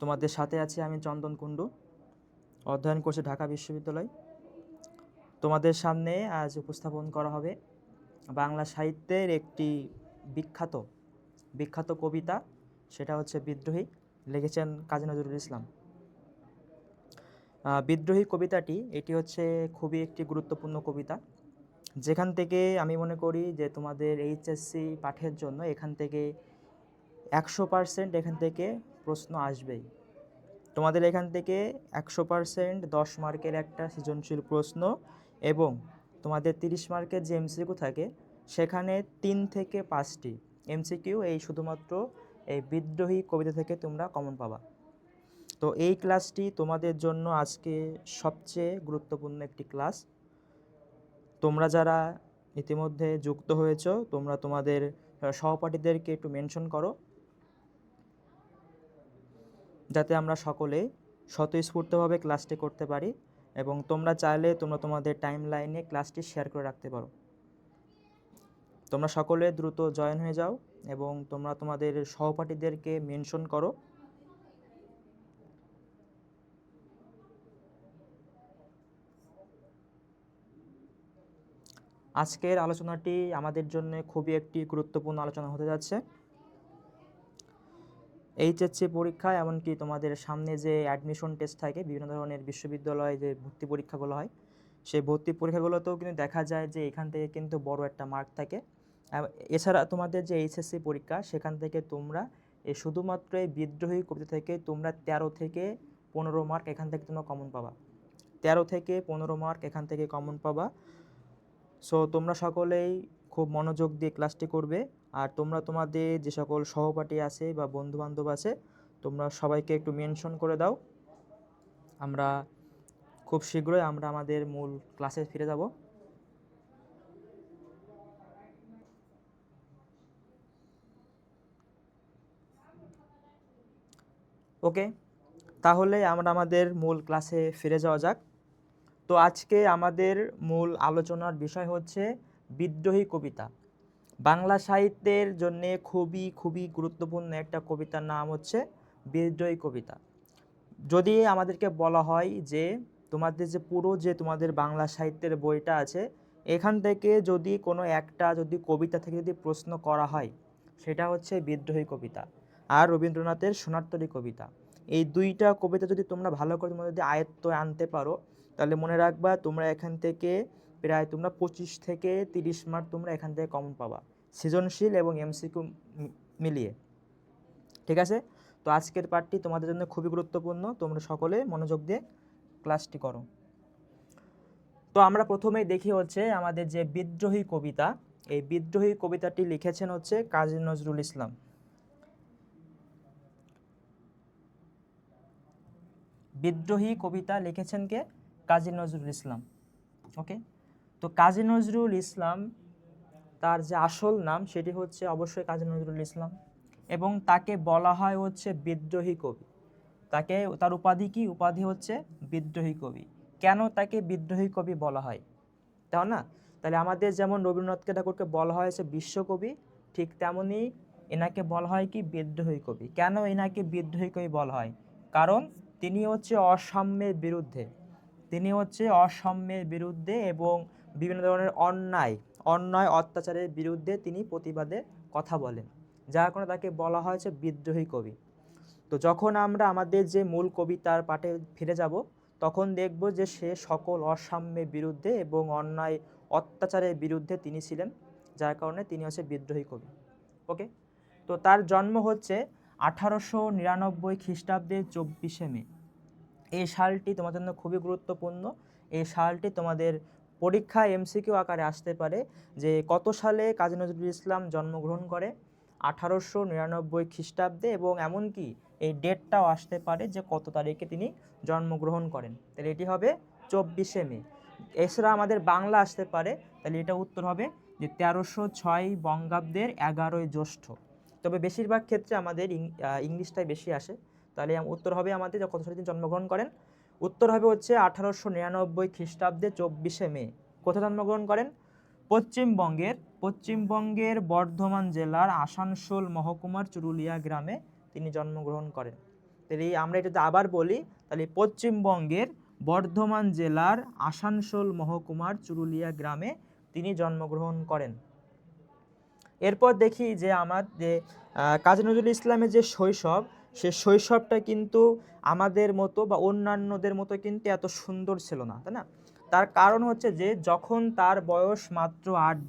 তোমাদের সাথে আছি আমি চন্দন কুণ্ডু, অধ্যয়ন করছি ঢাকা বিশ্ববিদ্যালয়। তোমাদের সামনে আজ উপস্থাপন করা হবে বাংলা সাহিত্যের একটি বিখ্যাত বিখ্যাত কবিতা, সেটা হচ্ছে বিদ্রোহী। লিখেছেন কাজী নজরুল ইসলাম। বিদ্রোহী কবিতাটি এটি হচ্ছে খুবই একটি গুরুত্বপূর্ণ কবিতা, যেখান থেকে আমি মনে করি যে তোমাদের এইচএসসি পাঠের জন্য এখান থেকে 100% এখান থেকে প্রশ্ন আসবেই। তোমাদের এখান থেকে 100% 10 মার্কের একটা সৃজনশীল প্রশ্ন এবং তোমাদের 30 মার্কের যে এমসিকিউ থাকে সেখানে 3 থেকে 5টি এমসিকিউ এই শুধুমাত্র এই বিদ্রোহী কবিতা থেকে তোমরা কমন পাবা। তো এই ক্লাসটি তোমাদের জন্য আজকে সবচেয়ে গুরুত্বপূর্ণ একটি ক্লাস। তোমরা যারা ইতিমধ্যে যুক্ত হয়েছো তোমরা তোমাদের সহপাঠীদেরকে একটু মেনশন করো, যাতে আমরা সকলে স্বতঃস্ফূর্তভাবে ক্লাসটি করতে পারি এবং তোমরা চাইলে তোমরা তোমাদের টাইম লাইনে ক্লাসটি শেয়ার করে রাখতে পারো। তোমরা সকলে দ্রুত জয়েন হয়ে যাও এবং তোমরা তোমাদের সহপাঠীদেরকে মেনশন করো। আজকের আলোচনাটি আমাদের জন্য খুবই একটি গুরুত্বপূর্ণ আলোচনা হতে যাচ্ছে। এইচএসসি পরীক্ষা এমনকি তোমাদের সামনে যে অ্যাডমিশন টেস্ট থাকে, বিভিন্ন ধরনের বিশ্ববিদ্যালয়ে যে ভর্তি পরীক্ষাগুলো হয়, সেই ভর্তি পরীক্ষাগুলোতেও কিন্তু দেখা যায় যে এখান থেকে কিন্তু বড় একটা মার্ক থাকে। এছাড়া তোমাদের যে এইচএসসি পরীক্ষা সেখান থেকে তোমরা এই শুধুমাত্র এই বিদ্রোহী কবিতা থেকে তোমরা 13 থেকে 15 মার্ক এখান থেকে তোমরা কমন পাবা। 13 থেকে 15 মার্ক এখান থেকে কমন পাবা। সো তোমরা সকলেই খুব মনোযোগ দিয়ে ক্লাসটি করবে, আর তোমরা তোমাদের যে সকল সহপাঠী আছে বা বন্ধুবান্ধব আছে তোমরা সবাইকে একটু মেনশন করে দাও। আমরা খুব শীঘ্রই আমরা আমাদের মূল ক্লাসে ফিরে যাব। ওকে, তাহলে আমরা আমাদের মূল ক্লাসে ফিরে যাওয়া যাক। তো আজকে আমাদের মূল আলোচনার বিষয় হচ্ছে বিদ্রোহী কবিতা। বাংলা সাহিত্যের জন্যে খুবই খুবই গুরুত্বপূর্ণ একটা কবিতার নাম হচ্ছে বিদ্রোহী কবিতা। যদি আমাদেরকে বলা হয় যে তোমাদের যে পুরো যে তোমাদের বাংলা সাহিত্যের বইটা আছে এখান থেকে যদি কোনো একটা যদি কবিতা থেকে যদি প্রশ্ন করা হয় সেটা হচ্ছে বিদ্রোহী কবিতা আর রবীন্দ্রনাথের সোনারতরী কবিতা। এই দুইটা কবিতা যদি তোমরা ভালো করে তোমরা যদি আয়ত্ত আনতে পারো তাহলে মনে রাখবা তোমরা এখান থেকে প্রায় তোমরা 25 থেকে 30 মার্ক তোমরা এখান থেকে কমন পাবা, সৃজনশীল এবং এমসিকিউ মিলিয়ে। ঠিক আছে, তো আজকের পাঠটি তোমাদের জন্য খুবই গুরুত্বপূর্ণ, তোমরা সকলে মনোযোগ দিয়ে ক্লাসটি করো। তো আমরা প্রথমেই দেখি হচ্ছে আমাদের যে বিদ্রোহী কবিতা, এই বিদ্রোহী কবিতাটি লিখেছেন হচ্ছে কাজী নজরুল ইসলাম। বিদ্রোহী কবিতা লিখেছেন কে? কাজী নজরুল ইসলাম। ওকে, তো কাজী নজরুল ইসলাম তার যে আসল নাম সেটি হচ্ছে অবশ্যই কাজী নজরুল ইসলাম এবং তাকে বলা হয় হচ্ছে বিদ্রোহী কবি। তাকে তার উপাধি কি? উপাধি হচ্ছে বিদ্রোহী কবি। কেন তাকে বিদ্রোহী কবি বলা হয়? তাই না? তাহলে আমাদের যেমন রবীন্দ্রনাথ ঠাকুরকে বলা হয়েছে বিশ্বকবি, ঠিক তেমনই এনাকে বলা হয় কি বিদ্রোহী কবি। কেন এনাকে বিদ্রোহী কবি বলা হয়? কারণ তিনি হচ্ছে অসাম্যের বিরুদ্ধে, তিনি হচ্ছে অসাম্যের বিরুদ্ধে এবং বিভিন্ন ধরনের অন্যায় অত্যাচারের বিরুদ্ধে তিনি প্রতিবাদে কথা বলেন, যার কারণে তাকে বলা হয়েছে বিদ্রোহী কবি। তো যখন আমরা আমাদের যে মূল কবিতার পাঠে ফিরে যাব তখন দেখব যে সে সকল অসাম্যের বিরুদ্ধে এবং অন্যায় অত্যাচারের বিরুদ্ধে তিনি ছিলেন, যার কারণে তিনি হচ্ছে বিদ্রোহী কবি। ওকে, তো তার জন্ম হচ্ছে 1899 খ্রিস্টাব্দের 24শে মে। এই সালটি তোমাদের জন্য খুবই গুরুত্বপূর্ণ। এই সালটি তোমাদের পরীক্ষায় এমসিকিউ আকারে আসতে পারে যে কত সালে কাজী নজরুল ইসলাম জন্মগ্রহণ করে। 1899 খ্রিস্টাব্দে, এবং এমনকি এই ডেটটাও আসতে পারে যে কত তারিখে তিনি জন্মগ্রহণ করেন। তাহলে এটি হবে 24শে মে। এছাড়া আমাদের বাংলা আসতে পারে, তাহলে এটা উত্তর হবে যে 1306 বঙ্গাব্দের 11ই জ্যৈষ্ঠ। তবে বেশিরভাগ ক্ষেত্রে আমাদের ইংলিশটাই বেশি আসে। তাহলে উত্তর হবে আমাদের কত সালে তিনি জন্মগ্রহণ করেন। উত্তর হবে হচ্ছে 1899 খ্রিস্টাব্দে 24শে মে। কোথায় জন্মগ্রহণ করেন? পশ্চিমবঙ্গের বর্ধমান জেলার আসানসোল মহকুমার চুরুলিয়া গ্রামে তিনি জন্মগ্রহণ করেন। তো তাহলে আমরা এটা যদি আবার বলি তাহলে পশ্চিমবঙ্গের বর্ধমান জেলার আসানসোল মহকুমার চুরুলিয়া গ্রামে তিনি জন্মগ্রহণ করেন। এরপর দেখি যে আমার যে কাজী নজরুল ইসলামের যে শৈশব, সে শৈশবটা কিন্তু আমাদের মতো বা অন্যান্যদের মতো কিন্তু এত সুন্দর ছিল না, তাই না? তার কারণ হচ্ছে যে যখন তার বয়স মাত্র 8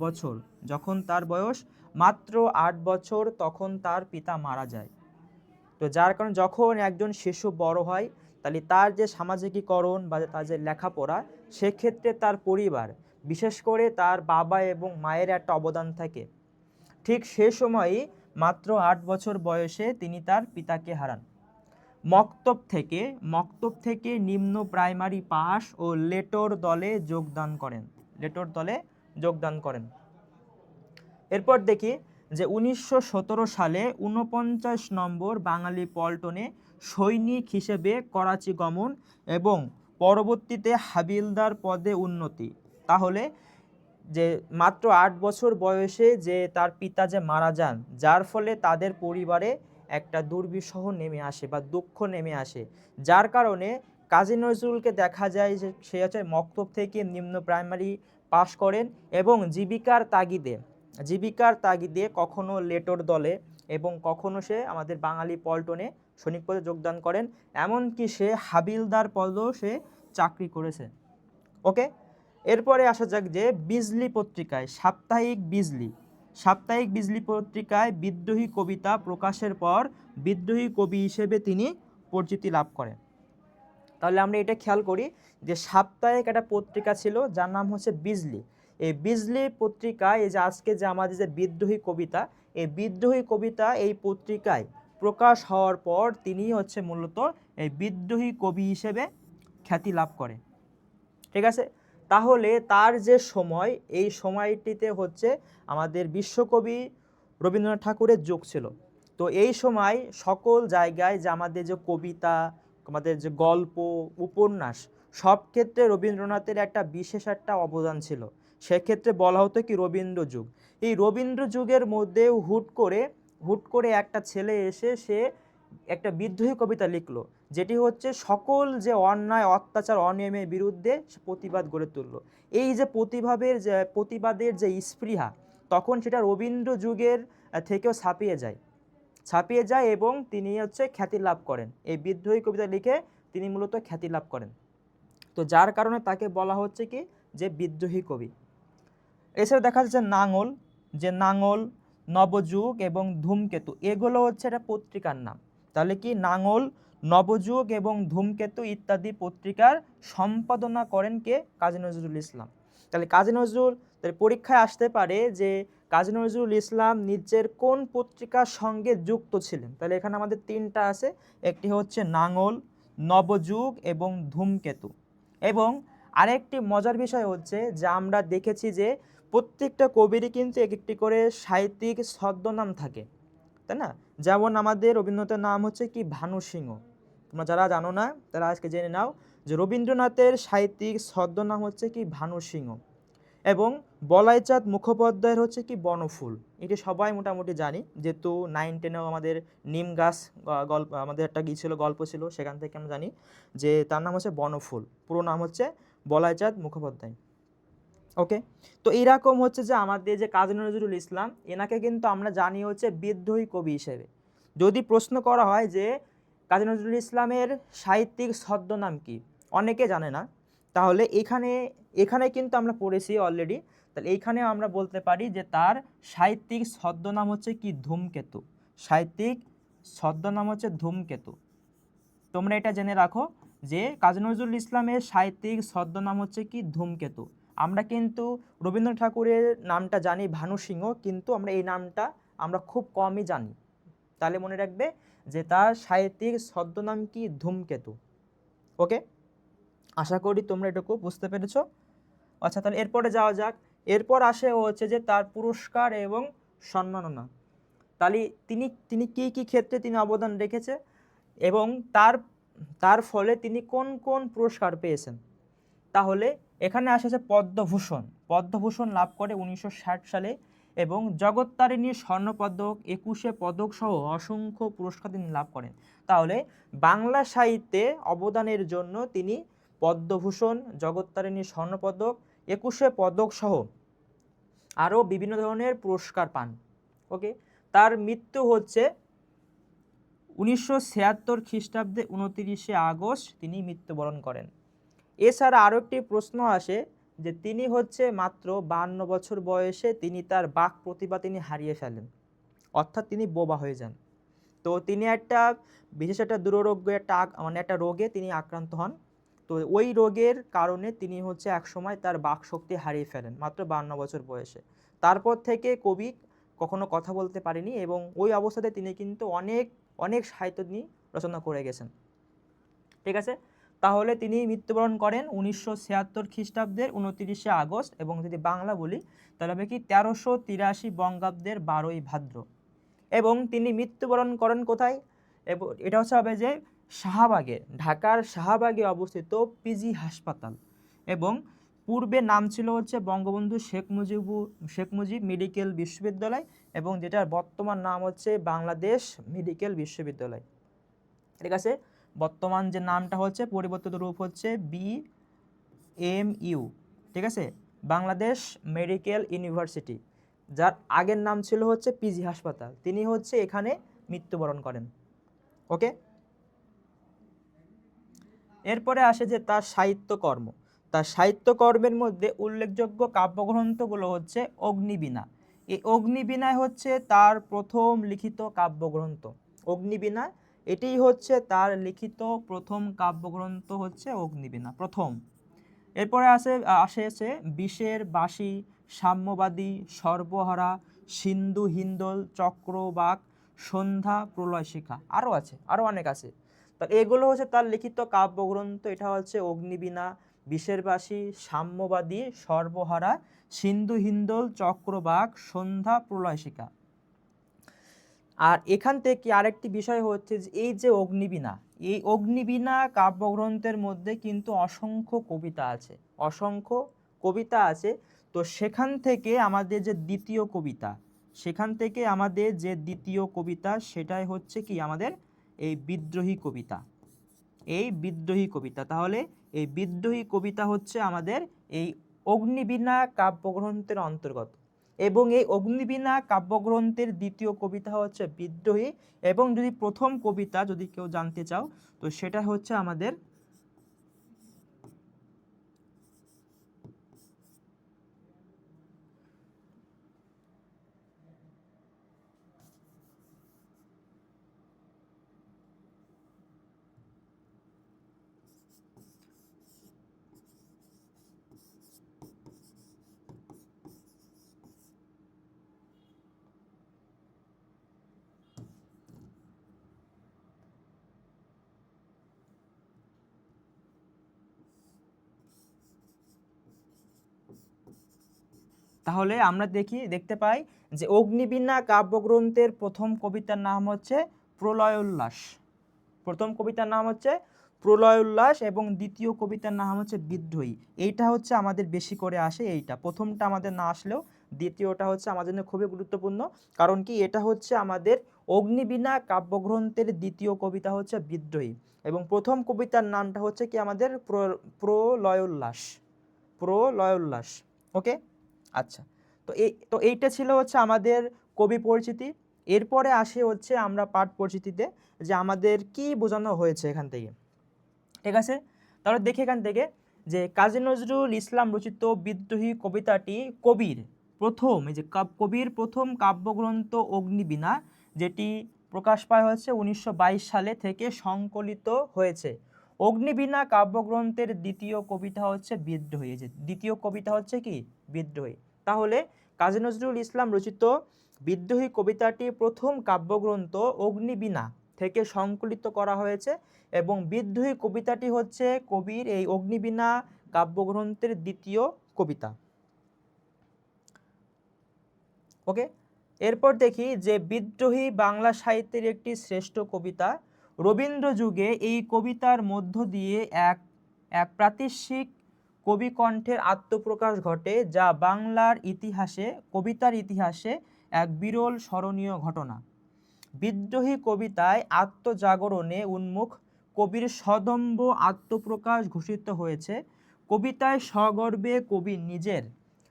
বছর, তখন তার পিতা মারা যায়। তো যার কারণে যখন একজন শিশু বড় হয় তাহলে তার যে সামাজিকীকরণ বা তার যে লেখাপড়া, সেক্ষেত্রে তার পরিবার, বিশেষ করে তার বাবা এবং মায়ের একটা অবদান থাকে। ঠিক সে সময়ই মাত্র 8 বছর বয়সে তিনি তার পিতাকে হারান। মক্তব থেকে নিম্ন প্রাইমারি পাস ও লেটর দলে যোগদান করেন। এরপর দেখি যে 1917 সালে 49 নম্বর বাঙালি পল্টনে সৈনিক হিসেবে করাচি গমন এবং পরবর্তীতে হাবিলদার পদে উন্নতি। তাহলে যে মাত্র 8 বছর বয়সে যে তার পিতা যে মারা যান, যার ফলে তাদের পরিবারে একটা দুর্বিষহ নেমে আসে বা দুঃখ নেমে আসে, যার কারণে কাজী নজরুলকে দেখা যায় যে সে হচ্ছে মক্তব থেকে নিম্ন প্রাইমারি পাশ করেন এবং জীবিকার তাগিদে কখনো লেটর দলে এবং কখনো সে আমাদের বাঙালি পল্টনে সৈনিক পদে যোগদান করেন, এমনকি সে হাবিলদার পদেও সে চাকরি করেছে। ওকে, এরপরে আসা যাক যে বিজলি পত্রিকায় সাপ্তাহিক বিজলি পত্রিকায় বিদ্রোহী কবিতা প্রকাশের পর বিদ্রোহী কবি হিসেবে তিনি পরিচিতি লাভ করেন। তাহলে আমরা এটা খেয়াল করি যে সাপ্তাহিক একটা পত্রিকা ছিল যার নাম হচ্ছে বিজলি। এই বিজলি পত্রিকায় এই যে আজকে যে আমাদের যে বিদ্রোহী কবিতা, এই পত্রিকায় প্রকাশ হওয়ার পর তিনি হচ্ছে মূলত এই বিদ্রোহী কবি হিসেবে খ্যাতি লাভ করে। ঠিক আছে, তাহলে তার যে সময়, এই সময়টিতে হচ্ছে আমাদের বিশ্বকবি রবীন্দ্রনাথ ঠাকুরের যুগ ছিল। তো এই সময় সকল জায়গায় যে আমাদের যে কবিতা, আমাদের যে গল্প, উপন্যাস, সব ক্ষেত্রে রবীন্দ্রনাথের একটা বিশেষ একটা অবদান ছিল। সেক্ষেত্রে বলা হতো কি রবীন্দ্র যুগ। এই রবীন্দ্র যুগের মধ্যে হুট করে একটা ছেলে এসে সে একটা বিদ্রোহী কবিতা লিখলো, যেটি হচ্ছে সকল যে অন্যায়, অত্যাচার, অনিয়মের বিরুদ্ধে প্রতিবাদ গড়ে তুললো। এই যে প্রতিবাদের যে স্পৃহা, তখন সেটা রবীন্দ্র যুগের থেকেও ছাপিয়ে যায় এবং তিনি হচ্ছে খ্যাতি লাভ করেন। এই বিদ্রোহী কবিতা লিখে তিনি মূলত খ্যাতি লাভ করেন। তো যার কারণে তাকে বলা হচ্ছে কি যে বিদ্রোহী কবি। এছাড়া দেখা যাচ্ছে নাঙল, নবযুগ এবং ধূমকেতু, এগুলো হচ্ছে একটা পত্রিকার নাম। তাহলে কি নাঙল, নবযুগ এবং ধূমকেতু ইত্যাদি পত্রিকার সম্পাদনা করেন কে? কাজী নজরুল ইসলাম। তাহলে পরীক্ষায় আসতে পারে যে কাজী নজরুল ইসলাম নিজের কোন পত্রিকার সঙ্গে যুক্ত ছিলেন। তাহলে এখানে আমাদের 3টা আছে, একটি হচ্ছে নাঙল, নবযুগ এবং ধূমকেতু। এবং আরেকটি মজার বিষয় হচ্ছে যে আমরা দেখেছি যে প্রত্যেকটা কবিরই কিন্তু একটি করে সাহিত্যিক ছদ্মনাম থাকে, তাই না? যেমন আমাদের রবীন্দ্রনাথের নাম হচ্ছে কি ভানু সিংহ। তোমরা যারা জানো না তারা আজকে জেনে নাও যে রবীন্দ্রনাথের সাহিত্যিক ছদ্মনাম হচ্ছে কি ভানু সিংহ। এবং বলাইচাঁদ মুখোপাধ্যায়ের হচ্ছে কি বনফুল। এটি সবাই মোটামুটি জানি, যেহেতু 9-10-এও আমাদের নিম গাছ গল্প, আমাদের একটা ছিল, গল্প ছিল, সেখান থেকে আমরা জানি যে তার নাম হচ্ছে বনফুল, পুরো নাম হচ্ছে বলাইচাঁদ মুখোপাধ্যায়। ওকে, তো এইরকম হচ্ছে যে আমাদের যে কাজী নজরুল ইসলাম, এনাকে কিন্তু আমরা জানি হচ্ছে বিদ্রোহী কবি হিসেবে। যদি প্রশ্ন করা হয় যে কাজী নজরুল ইসলামের সাহিত্যিক ছদ্মনাম কি, অনেকে জানে না, তাহলে এখানে কিন্তু আমরা পড়েছি অলরেডি। তাহলে এইখানে আমরা বলতে পারি যে তার সাহিত্যিক ছদ্মনাম হচ্ছে কি ধূমকেতু। তোমরা এটা জেনে রাখো যে কাজী নজরুল ইসলামের সাহিত্যিক ছদ্মনাম হচ্ছে কি ধূমকেতু। আমরা কিন্তু রবীন্দ্রনাথ ঠাকুরের নামটা জানি ভানু সিংহ, কিন্তু আমরা এই নামটা আমরা খুব কমই জানি। তাহলে মনে রাখবে যে তার সাহিত্যিক ছদ্মনাম কি ধূমকেতু। ওকে, আশা করি তোমরা এটুকু বুঝতে পেরেছো। আচ্ছা, তাহলে এরপরে যাওয়া যাক। এরপর আসে হচ্ছে যে তার পুরস্কার এবং সম্মাননা। তাহলে তিনি কি ক্ষেত্রে তিনি অবদান রেখেছে এবং তার ফলে তিনি কোন কোন পুরস্কার পেয়েছেন। তাহলে এখানে আসে পদ্মভূষণ লাভ করে 1960 সালে এবং জগত্তারিণী স্বর্ণপদক, 21 পদক সহ অসংখ্য পুরস্কার তিনি লাভ করেন। তাহলে বাংলা সাহিত্যে অবদানের জন্য তিনি পদ্মভূষণ, জগত্তারিণী স্বর্ণপদক, 21 পদক সহ আরও বিভিন্ন ধরনের পুরস্কার পান। ওকে, তার মৃত্যু হচ্ছে 1976 খ্রিস্টাব্দে 29 আগস্ট তিনি মৃত্যুবরণ করেন। এছাড়া আরও একটি প্রশ্ন আসে যে তিনি হচ্ছে মাত্র 52 বছর বয়সে তিনি তার বাক প্রতিভা তিনি হারিয়ে ফেলেন, অর্থাৎ তিনি বোবা হয়ে যান। তো তিনি একটা বিশেষ একটা দুরারোগ্য একটা রোগে তিনি আক্রান্ত হন। তো ওই রোগের কারণে তিনি হচ্ছে একসময় তার বাক শক্তি হারিয়ে ফেলেন মাত্র 52 বছর বয়সে। তারপর থেকে কবি কখনো কথা বলতে পারেনি এবং ওই অবস্থাতে তিনি কিন্তু অনেক অনেক সাহিত্য নিয়ে রচনা করে গেছেন। ঠিক আছে, তাহলে তিনি মৃত্যুবরণ করেন 1976 খ্রিস্টাব্দের 29 আগস্ট, এবং যদি বাংলা বলি তাহলে হবে কি 1383 বঙ্গাব্দের 12ই ভাদ্র। এবং তিনি মৃত্যুবরণ করেন কোথায়? এবং এটা হচ্ছে হবে যে শাহবাগে, ঢাকার শাহবাগে অবস্থিত পিজি হাসপাতাল, এবং পূর্বে নাম ছিল হচ্ছে বঙ্গবন্ধু শেখ মুজিব মেডিকেল বিশ্ববিদ্যালয়, এবং যেটার বর্তমান নাম হচ্ছে বাংলাদেশ মেডিকেল বিশ্ববিদ্যালয়। ঠিক আছে, বর্তমান যে নামটা হচ্ছে পরিবর্তিত রূপ হচ্ছে BMU। ঠিক আছে, বাংলাদেশ মেডিকেল ইউনিভার্সিটি, যার আগের নাম ছিল হচ্ছে পিজি হাসপাতাল। তিনি হচ্ছে এখানে মৃত্যুবরণ করেন। ওকে, এরপরে আসে যে তার সাহিত্যকর্ম। তার সাহিত্যকর্মের মধ্যে উল্লেখযোগ্য কাব্যগ্রন্থগুলো হচ্ছে অগ্নিবীণা। এই অগ্নিবীণায় হচ্ছে তার প্রথম লিখিত কাব্যগ্রন্থ। অগ্নিবীণা এটিই হচ্ছে তার লিখিত প্রথম কাব্যগ্রন্থ হচ্ছে অগ্নিবীণা, প্রথম। এরপরে আসে বিষের বাসি, সাম্যবাদী, সর্বহারা, সিন্ধু হিন্দোল, চক্রবাক, সন্ধ্যা, প্রলয়শিখা, আরও আছে, আরও অনেক আছে। তা এগুলো হচ্ছে তার লিখিত কাব্যগ্রন্থ। এটা হচ্ছে অগ্নিবীণা, বিষের বাসি, সাম্যবাদী, সর্বহারা, সিন্ধু হিন্দোল, চক্রবাক, সন্ধ্যা, প্রলয়শিখা। আর এখান থেকে আরেকটি বিষয় হচ্ছে যে এই যে অগ্নিবীণা, এই অগ্নিবীণা কাব্যগ্রন্থের মধ্যে কিন্তু অসংখ্য কবিতা আছে, অসংখ্য কবিতা আছে। তো সেখান থেকে আমাদের যে দ্বিতীয় কবিতা, সেটাই হচ্ছে কি আমাদের এই বিদ্রোহী কবিতা, এই বিদ্রোহী কবিতা। তাহলে এই বিদ্রোহী কবিতা হচ্ছে আমাদের এই অগ্নিবীণা কাব্যগ্রন্থের অন্তর্গত, এবং এই অগ্নিবীণা কাব্যগ্রন্থের দ্বিতীয় কবিতা হচ্ছে বিদ্রোহী। এবং যদি প্রথম কবিতা যদি কেউ জানতে চাও তো সেটা হচ্ছে আমাদের তাহলে আমরা দেখতে পাই যে অগ্নিবীণা কাব্যগ্রন্থের প্রথম কবিতার নাম হচ্ছে প্রলয় উল্লাস। প্রথম কবিতার নাম হচ্ছে প্রলয় উল্লাস এবং দ্বিতীয় কবিতার নাম হচ্ছে বিদ্রোহী। এইটা হচ্ছে আমাদের বেশি করে আসে, এইটা প্রথমটা আমাদের না আসলেও দ্বিতীয়টা হচ্ছে আমাদের জন্য খুবই গুরুত্বপূর্ণ। কারণ কি, এটা হচ্ছে আমাদের অগ্নিবীণা কাব্যগ্রন্থের দ্বিতীয় কবিতা হচ্ছে বিদ্রোহী, এবং প্রথম কবিতার নামটা হচ্ছে কি আমাদের প্রলয় উল্লাস, প্রলয় উল্লাস। ওকে, আচ্ছা। তো এইটা ছিল হচ্ছে আমাদের কবি পরিচিতি। এরপরে আসে হচ্ছে আমরা পাঠ পরিচিতিতে যে আমাদের কি বোঝানো হয়েছে এখান থেকে। ঠিক আছে, তাহলে দেখি এখান থেকে যে কাজী নজরুল ইসলাম রচিত বিদ্রোহী কবিতাটি কবির প্রথম কাব্যগ্রন্থ অগ্নিবীণা, যেটি প্রকাশ পায় হচ্ছে 1922 সালে থেকে সংকলিত হয়েছে। অগ্নিবীণা কাব্যগ্রন্থের দ্বিতীয় কবিতা হচ্ছে বিদ্রোহী। যে দ্বিতীয় কবিতা হচ্ছে কি বিদ্রোহী। তাহলে কাজী নজরুল ইসলাম রচিত বিদ্রোহী কবিতাটি প্রথম কাব্যগ্রন্থ অগ্নিবীণা থেকে সংকলিত করা হয়েছে, এবং বিদ্রোহী কবিতাটি হচ্ছে কবির এই অগ্নিবীণা কাব্যগ্রন্থের দ্বিতীয় কবিতা। ওকে, এরপর দেখি যে বিদ্রোহী বাংলা সাহিত্যের একটি শ্রেষ্ঠ কবিতা। রবীন্দ্র যুগে এই কবিতার মধ্য দিয়ে এক প্রাতিষ্ঠিক কবি কণ্ঠের আত্মপ্রকাশ ঘটে, যা বাংলার ইতিহাসে, কবিতার ইতিহাসে এক বিরল স্মরণীয় ঘটনা। বিদ্রোহী কবিতায় আত্মজাগরণে উন্মুখ কবির সদম্ভ আত্মপ্রকাশ ঘোষিত হয়েছে। কবিতায় সগর্বে কবি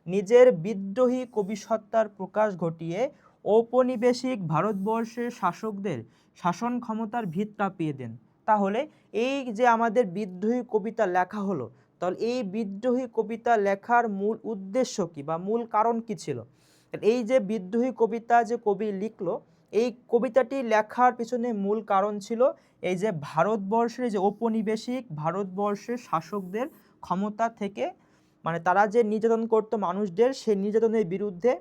নিজের বিদ্রোহী কবিসত্তার প্রকাশ ঘটিয়ে ঔপনিবেশিক ভারতবর্ষের শাসকদের শাসন ক্ষমতার ভিত কাঁপিয়ে দেন। তাহলে এই যে আমাদের বিদ্রোহী কবিতা লেখা হলো, তাহলে এই বিদ্রোহী কবিতা লেখার মূল উদ্দেশ্য কি বা মূল কারণ কি ছিল? এই যে বিদ্রোহী কবিতা যে কবি লিখলো, এই কবিতাটি লেখার পিছনে মূল কারণ ছিল এই যে ভারতবর্ষের যে ঔপনিবেশিক ভারতবর্ষের শাসকদের ক্ষমতা থেকে, মানে তারা যে নির্যাতন করতো মানুষদের, সেই নির্যাতনের বিরুদ্ধে,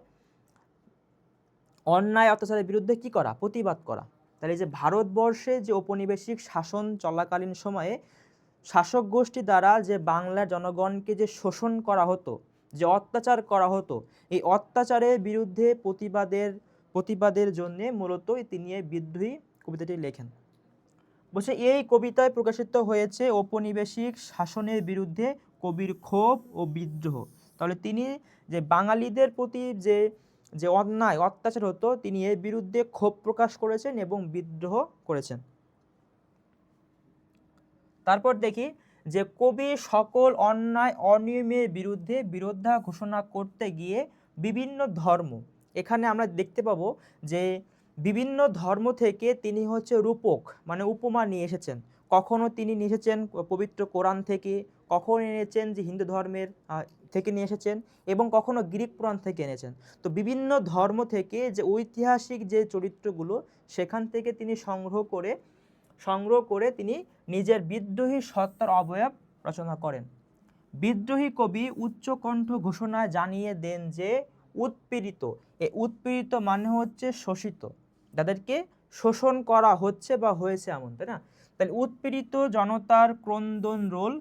অন্যায় অত্যাচারের বিরুদ্ধে কি করা? প্রতিবাদ করা। তাহলে এই যে ভারতবর্ষে যে ঔপনিবেশিক শাসন চলাকালীন সময়ে শাসক গোষ্ঠী দ্বারা যে বাংলার জনগণকে যে শোষণ করা হতো, যে অত্যাচার করা হতো, এই অত্যাচারের বিরুদ্ধে প্রতিবাদের জন্যে মূলত তিনি এই বিদ্রোহী কবিতাটি লেখেন। বলছে এই কবিতায় প্রকাশিত হয়েছে ঔপনিবেশিক শাসনের বিরুদ্ধে কবির ক্ষোভ ও বিদ্রোহ। তাহলে তিনি যে বাঙালিদের প্রতি যে অন্যায় অত্যাচার হতো, তিনি এর বিরুদ্ধে ক্ষোভ প্রকাশ করেছেন এবং বিদ্রোহ করেছেন। তারপর দেখি যে কবি সকল অন্যায় অনিয়মের বিরুদ্ধে বিরোধা ঘোষণা করতে গিয়ে বিভিন্ন ধর্ম, এখানে আমরা দেখতে পাবো যে বিভিন্ন ধর্ম থেকে তিনি হচ্ছে রূপক মানে উপমা নিয়ে এসেছেন। কখনো তিনি নিয়ে এসেছেন পবিত্র কোরআন থেকে, কখনো এনেছেন যে হিন্দু ধর্মের থেকে নিয়ে এসেছেন, এবং কখনো গ্রিক পুরাণ থেকে এনেছেন। তো বিভিন্ন ধর্ম থেকে যে ঐতিহাসিক যে চরিত্রগুলো, সেখান থেকে তিনি সংগ্রহ করে তিনি নিজের বিদ্রোহী সত্তার অবয়ব রচনা করেন। বিদ্রোহী কবি উচ্চকণ্ঠ ঘোষণায় জানিয়ে দেন যে উৎপীড়িত, এই উৎপীড়িত মানে হচ্ছে শোষিত, যাদেরকে শোষণ করা হচ্ছে বা হয়েছে এমন, তাই না? তাহলে উৎপীড়িত জনতার ক্রন্দন রোল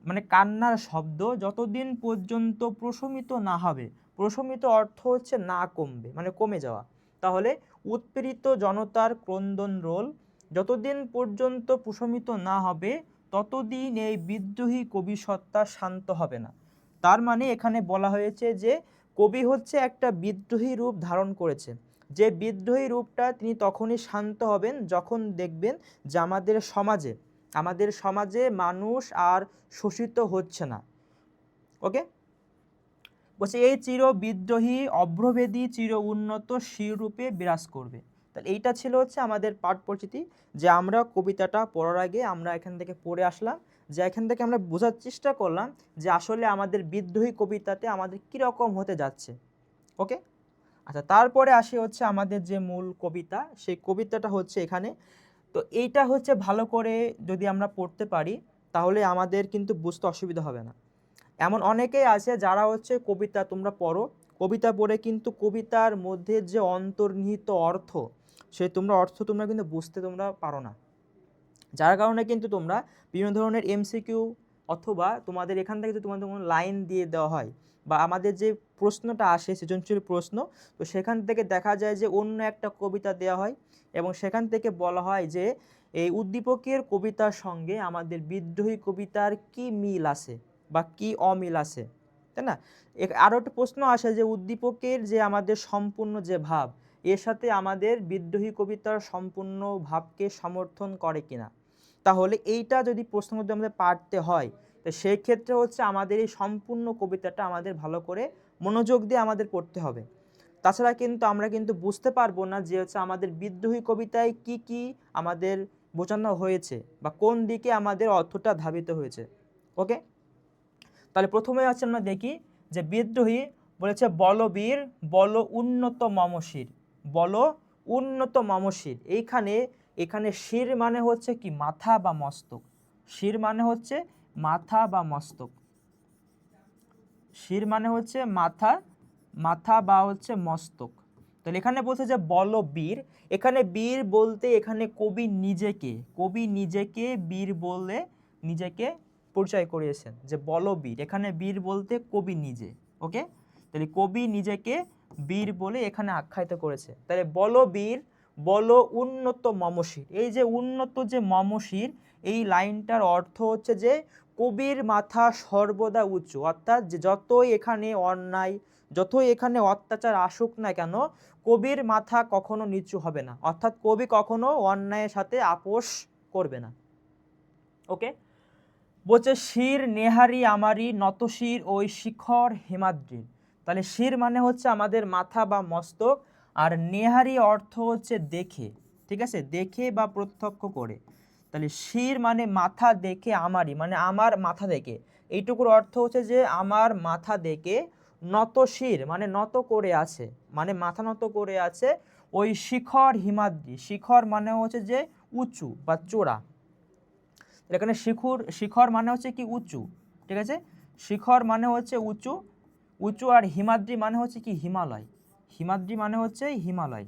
মানে কান্নার শব্দ যতদিন পর্যন্ত প্রশমিত না হবে, প্রশমিত অর্থ হচ্ছে না কমবে, মানে কমে যাওয়া। তাহলে উৎপীড়িত জনতার ক্রন্দন রোল যতদিন পর্যন্ত প্রশমিত না হবে, ততদিন এই বিদ্রোহী কবি সত্তা শান্ত হবে না। তার মানে এখানে বলা হয়েছে যে কবি হচ্ছে একটা বিদ্রোহী রূপ ধারণ করেছে, যে বিদ্রোহী রূপটা তিনি তখনই শান্ত হবেন যখন দেখবেন যে আমাদের সমাজে মানুষ আর শোষিত হচ্ছে না। ওকে, বলছে এই চির বিদ্রোহী অভ্রভেদী চির উন্নত শিররূপে বিরাজ করবে। তাহলে এইটা ছিল হচ্ছে আমাদের পাঠ পরিচিতি, যে আমরা কবিতাটা পড়ার আগে আমরা এখান থেকে পড়ে আসলাম, যে এখান থেকে আমরা বোঝার চেষ্টা করলাম যে আসলে আমাদের বিদ্রোহী কবিতাতে আমাদের কীরকম হতে যাচ্ছে। ওকে, আচ্ছা, তারপরে আসি হচ্ছে আমাদের যে মূল কবিতা, সেই কবিতাটা হচ্ছে এখানে। তো এইটা হচ্ছে ভালো করে যদি আমরা পড়তে পারি তাহলে আমাদের কিন্তু বুঝতে অসুবিধা হবে না। এমন অনেকেই আছে যারা হচ্ছে কবিতা তোমরা পড়ো, কবিতা পড়ে কিন্তু কবিতার মধ্যে যে অন্তর্নিহিত অর্থ, সেই অর্থ তোমরা কিন্তু বুঝতে পারো না, যার কারণে কিন্তু তোমরা বিভিন্ন ধরনের এমসিকিউ অথবা তোমাদের এখান থেকে যদি তোমাদের কোনো লাইন দিয়ে দেওয়া হয় বা আমাদের যে প্রশ্নটা আসে সৃজনশীল প্রশ্ন, তো সেখান থেকে দেখা যায় যে অন্য একটা কবিতা দেওয়া হয় এবং সেখান থেকে বলা হয় যে এই উদ্দীপকের কবিতার সঙ্গে আমাদের বিদ্রোহী কবিতার কি মিল আছে বা কি অমিল আছে, তাই না? আরও একটা প্রশ্ন আসে যে উদ্দীপকের যে আমাদের সম্পূর্ণ যে ভাব, এর সাথে আমাদের বিদ্রোহী কবিতার সম্পূর্ণ ভাবকে সমর্থন করে কিনা। তাহলে এইটা যদি প্রশ্নের মধ্যে আমাদের পারতে হয়, তো সেই ক্ষেত্রে হচ্ছে আমাদের এই সম্পূর্ণ কবিতাটা আমাদের ভালো করে মনোযোগ দিয়ে আমাদের পড়তে হবে। তাছাড়া কিন্তু আমরা কিন্তু বুঝতে পারবো না যে হচ্ছে আমাদের বিদ্রোহী কবিতায় কি কি আমাদের বোঝানো হয়েছে বা কোন দিকে আমাদের অর্থটা ধাবিত হয়েছে। ওকে, তাহলে প্রথমে হচ্ছে আমরা দেখি যে বিদ্রোহী বলেছে বলবীর বল উন্নত মমশির, বল উন্নত মমশির। এখানে শির মানে হচ্ছে কি মাথা বা মস্তক, শির মানে হচ্ছে মাথা বা মস্তক, শির মানে হচ্ছে মাথা বা হচ্ছে মস্তক। তাহলে এখানে বলছে যে বলবীর, এখানে বীর বলতে এখানে কবি নিজেকে বীর বলে নিজেকে পরিচয় করিয়েছেন যে বলবীর, এখানে বীর বলতে কবি নিজে। ওকে, তাহলে কবি নিজেকে বীর বলে এখানে আখ্যায়িত করেছে। তাহলে বলবীর বল উন্নত মমশির, এই যে উন্নত যে মমশির, এই লাইনটার অর্থ হচ্ছে যে কবির মাথা সর্বদা উঁচু, অর্থাৎ যে যতই এখানে অন্যায়, যতই এখানে অত্যাচার আসুক না কেন, কবির মাথা কখনো নিচু হবে না, অর্থাৎ কবি কখনো অন্যায়ের সাথে আপোষ করবে না। ওকে, বলছে শির নেহারি আমারি নত শির ওই শিখর হিমাদ্রির। তাহলে শির মানে হচ্ছে আমাদের মাথা বা মস্তক, আর নেহারি অর্থ হচ্ছে দেখে, ঠিক আছে, দেখে বা প্রত্যক্ষ করে। তাহলে শির মানে মাথা দেখে, আমারই মানে আমার মাথা দেখে, এইটুকুর অর্থ হচ্ছে যে আমার মাথা দেখে, নত শির মানে নত করে আছে, মানে মাথা নত করে আছে ওই শিখর হিমাদ্রি। শিখর মানে হচ্ছে যে উঁচু বা চূড়া, এখানে শিখর মানে হচ্ছে কি উঁচু, ঠিক আছে, শিখর মানে হচ্ছে উঁচু, উঁচু, আর হিমাদ্রি মানে হচ্ছে কি হিমালয়, হিমাদ্রি মানে হচ্ছে হিমালয়।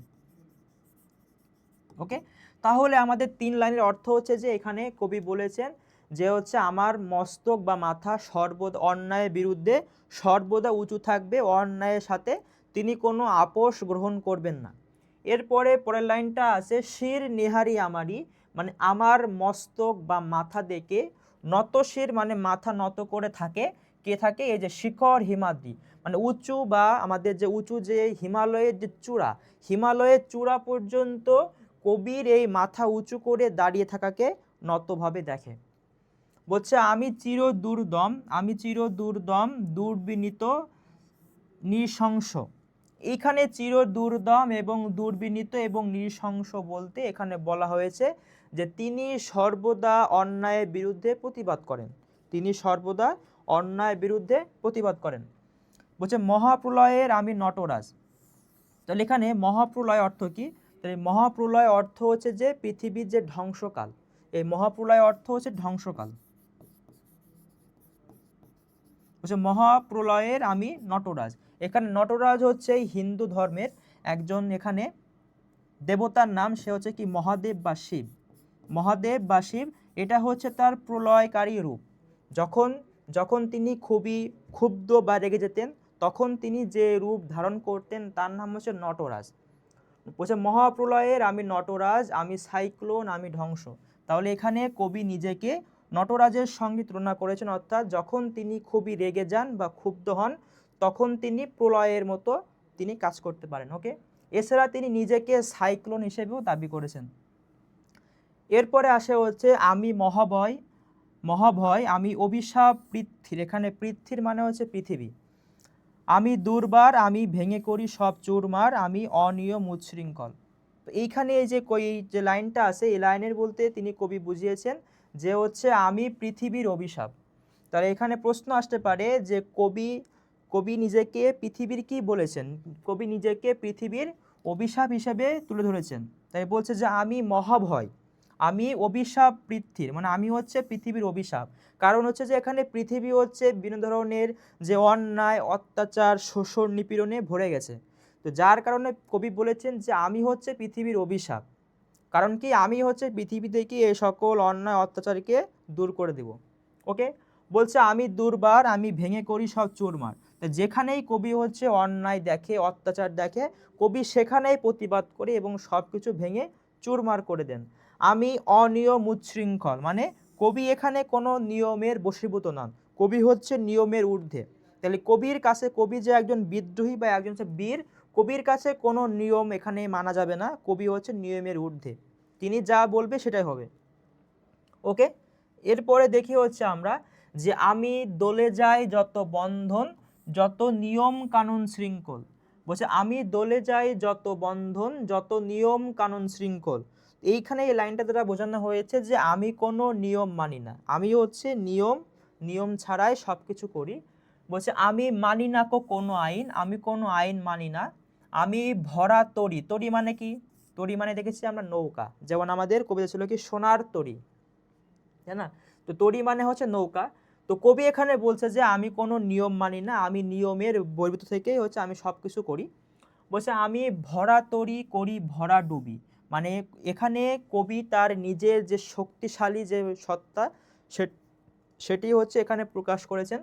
ওকে, তাহলে আমাদের 3 লাইনের অর্থ হচ্ছে যে এখানে কবি বলেছেন যে হচ্ছে আমার মস্তক বা মাথা সর্বদা অন্যায়ের বিরুদ্ধে সর্বদা উঁচু থাকবে, অন্যায়ের সাথে তিনি কোনো আপোষ গ্রহণ করবেন না। এরপরে পরের লাইনটা আছে শির নেহারি আমারি, মানে আমার মস্তক বা মাথা দেখে, নতশির মানে মাথা নত করে থাকে, কে থাকে, এই যে শিখর হিমাদ্রি মানে উঁচু, বা আমাদের যে উঁচু যে হিমালয়ের যে চূড়া, হিমালয়ের চূড়া পর্যন্ত কবির এই মাথা উঁচু করে দাঁড়িয়ে থাকাকে নতভাবে দেখে। বলছে আমি চির দুর্দম, আমি চির দুর্দম দুর্বিনীত নৃশংস। এইখানে চির দুর্দম এবং দুর্বিনীত এবং নৃশংস বলতে এখানে বলা হয়েছে যে তিনি সর্বদা অন্যায়ের বিরুদ্ধে প্রতিবাদ করেন, তিনি সর্বদা অন্যায়ের বিরুদ্ধে প্রতিবাদ করেন। বলছে মহাপ্রলয়ের আমি নটরাজ। তাহলে এখানে মহাপ্রলয় অর্থ কি? তাহলে মহাপ্রলয় অর্থ হচ্ছে যে পৃথিবীর যে ধ্বংসকাল, এই মহাপ্রলয় অর্থ হচ্ছে ধ্বংসকাল। বলছে মহাপ্রলয়ের আমি নটরাজ। এখানে নটরাজ হচ্ছে হিন্দু ধর্মের একজন এখানে দেবতার নাম, সে হচ্ছে কি মহাদেব বা শিব, মহাদেব বা শিব, এটা হচ্ছে তার প্রলয়কারী রূপ। যখন যখন তিনি খুবই ক্ষুব্ধ বা রেগে যেতেন, তখন তিনি যে রূপ ধারণ করতেন তার নাম হচ্ছে নটরাজ। বলছে মহাপ্রলয়ের আমি নটরাজ, আমি সাইক্লোন, আমি ধ্বংস। তাহলে এখানে কবি নিজেকে নটরাজের সঙ্গে তুলনা করেছেন, অর্থাৎ যখন তিনি খুবই রেগে যান বা ক্ষুব্ধ হন, তখন তিনি প্রলয়ের মতো তিনি কাজ করতে পারেন। ওকে, এছাড়া তিনি নিজেকে সাইক্লোন হিসেবেও দাবি করেছেন। এরপরে আসে হচ্ছে আমি মহাভয়, মহাভয় আমি অভিশাপ পৃথ্বীর। এখানে পৃথ্বীর মানে হচ্ছে পৃথিবী। আমি দুর্বার, আমি ভেঙে করি সব চুরমার, আমি অনিয়ম উচ্ছৃঙ্খল। তো এইখানে এই যে লাইনটা আছে, এই লাইনের বলতে তিনি কবি বুঝিয়েছেন যে হচ্ছে আমি পৃথিবীর অভিশাপ। তাহলে এখানে প্রশ্ন আসতে পারে যে কবি নিজেকে পৃথিবীর কি বলেছেন? কবি নিজেকে পৃথিবীর অভিশাপ হিসেবে তুলে ধরেছেন। তাই বলছে যে আমি মহাভয়, আমি অভিশাপ পৃথ্বীর, মানে আমি হচ্ছে পৃথিবীর অভিশাপ। কারণ হচ্ছে যে এখানে পৃথিবী হচ্ছে বিভিন্ন ধরনের যে অন্যায়, অত্যাচার, শোষণ, নিপীড়নে ভরে গেছে। তো যার কারণে কবি বলেছেন যে আমি হচ্ছে পৃথিবীর অভিশাপ। কারণ কি, আমি হচ্ছে পৃথিবী থেকে এই সকল অন্যায় অত্যাচারকে দূর করে দেব। ওকে, বলছে আমি দুর্বার, আমি ভেঙে করি সব চুরমার। তো যেখানেই কবি হচ্ছে অন্যায় দেখে, অত্যাচার দেখে, কবি সেখানেই প্রতিবাদ করে এবং সব কিছু ভেঙে চুরমার করে দেন। আমি অনিয়ম উচ্ছৃঙ্খল, মানে কবি এখানে কোনো নিয়মের বশীভূত নন, কবি হচ্ছে নিয়মের ঊর্ধ্বে। তাহলে কবির কাছে, কবি যে একজন বিদ্রোহী বা একজন হচ্ছে বীর, কবির কাছে কোনো নিয়ম এখানে মানা যাবে না, কবি হচ্ছে নিয়মের ঊর্ধ্বে, তিনি যা বলবে সেটাই হবে। ওকে, এরপরে দেখি হচ্ছে আমরা যে আমি দলে যাই যত বন্ধন, যত নিয়ম কানুন শৃঙ্খল। বলছে আমি দলে যাই যত বন্ধন, যত নিয়ম কানুন শৃঙ্খল। এইখানে এই লাইনটা দ্বারা বোঝানো হয়েছে যে আমি কোনো নিয়ম মানি না, আমি হচ্ছে নিয়ম ছাড়াই সব কিছু করি। বলছে আমি মানি না কোনো আইন, আমি কোনো আইন মানি না। আমি ভরা তরি, তরি মানে কি? তরি মানে দেখেছি আমরা নৌকা, যেমন আমাদের কবিতা ছিল কি সোনার তরি, তাই না? তো তরি মানে হচ্ছে নৌকা। তো কবি এখানে বলছে যে আমি কোনো নিয়ম মানি না, আমি নিয়মের বহির্ভূত থেকেই হচ্ছে আমি সব কিছু করি। বলছে আমি ভরা তরি করি ভরা ডুবি, মানে এখানে কবি তার নিজের যে শক্তিশালী যে সত্তা, সেটি হচ্ছে এখানে প্রকাশ করেছেন।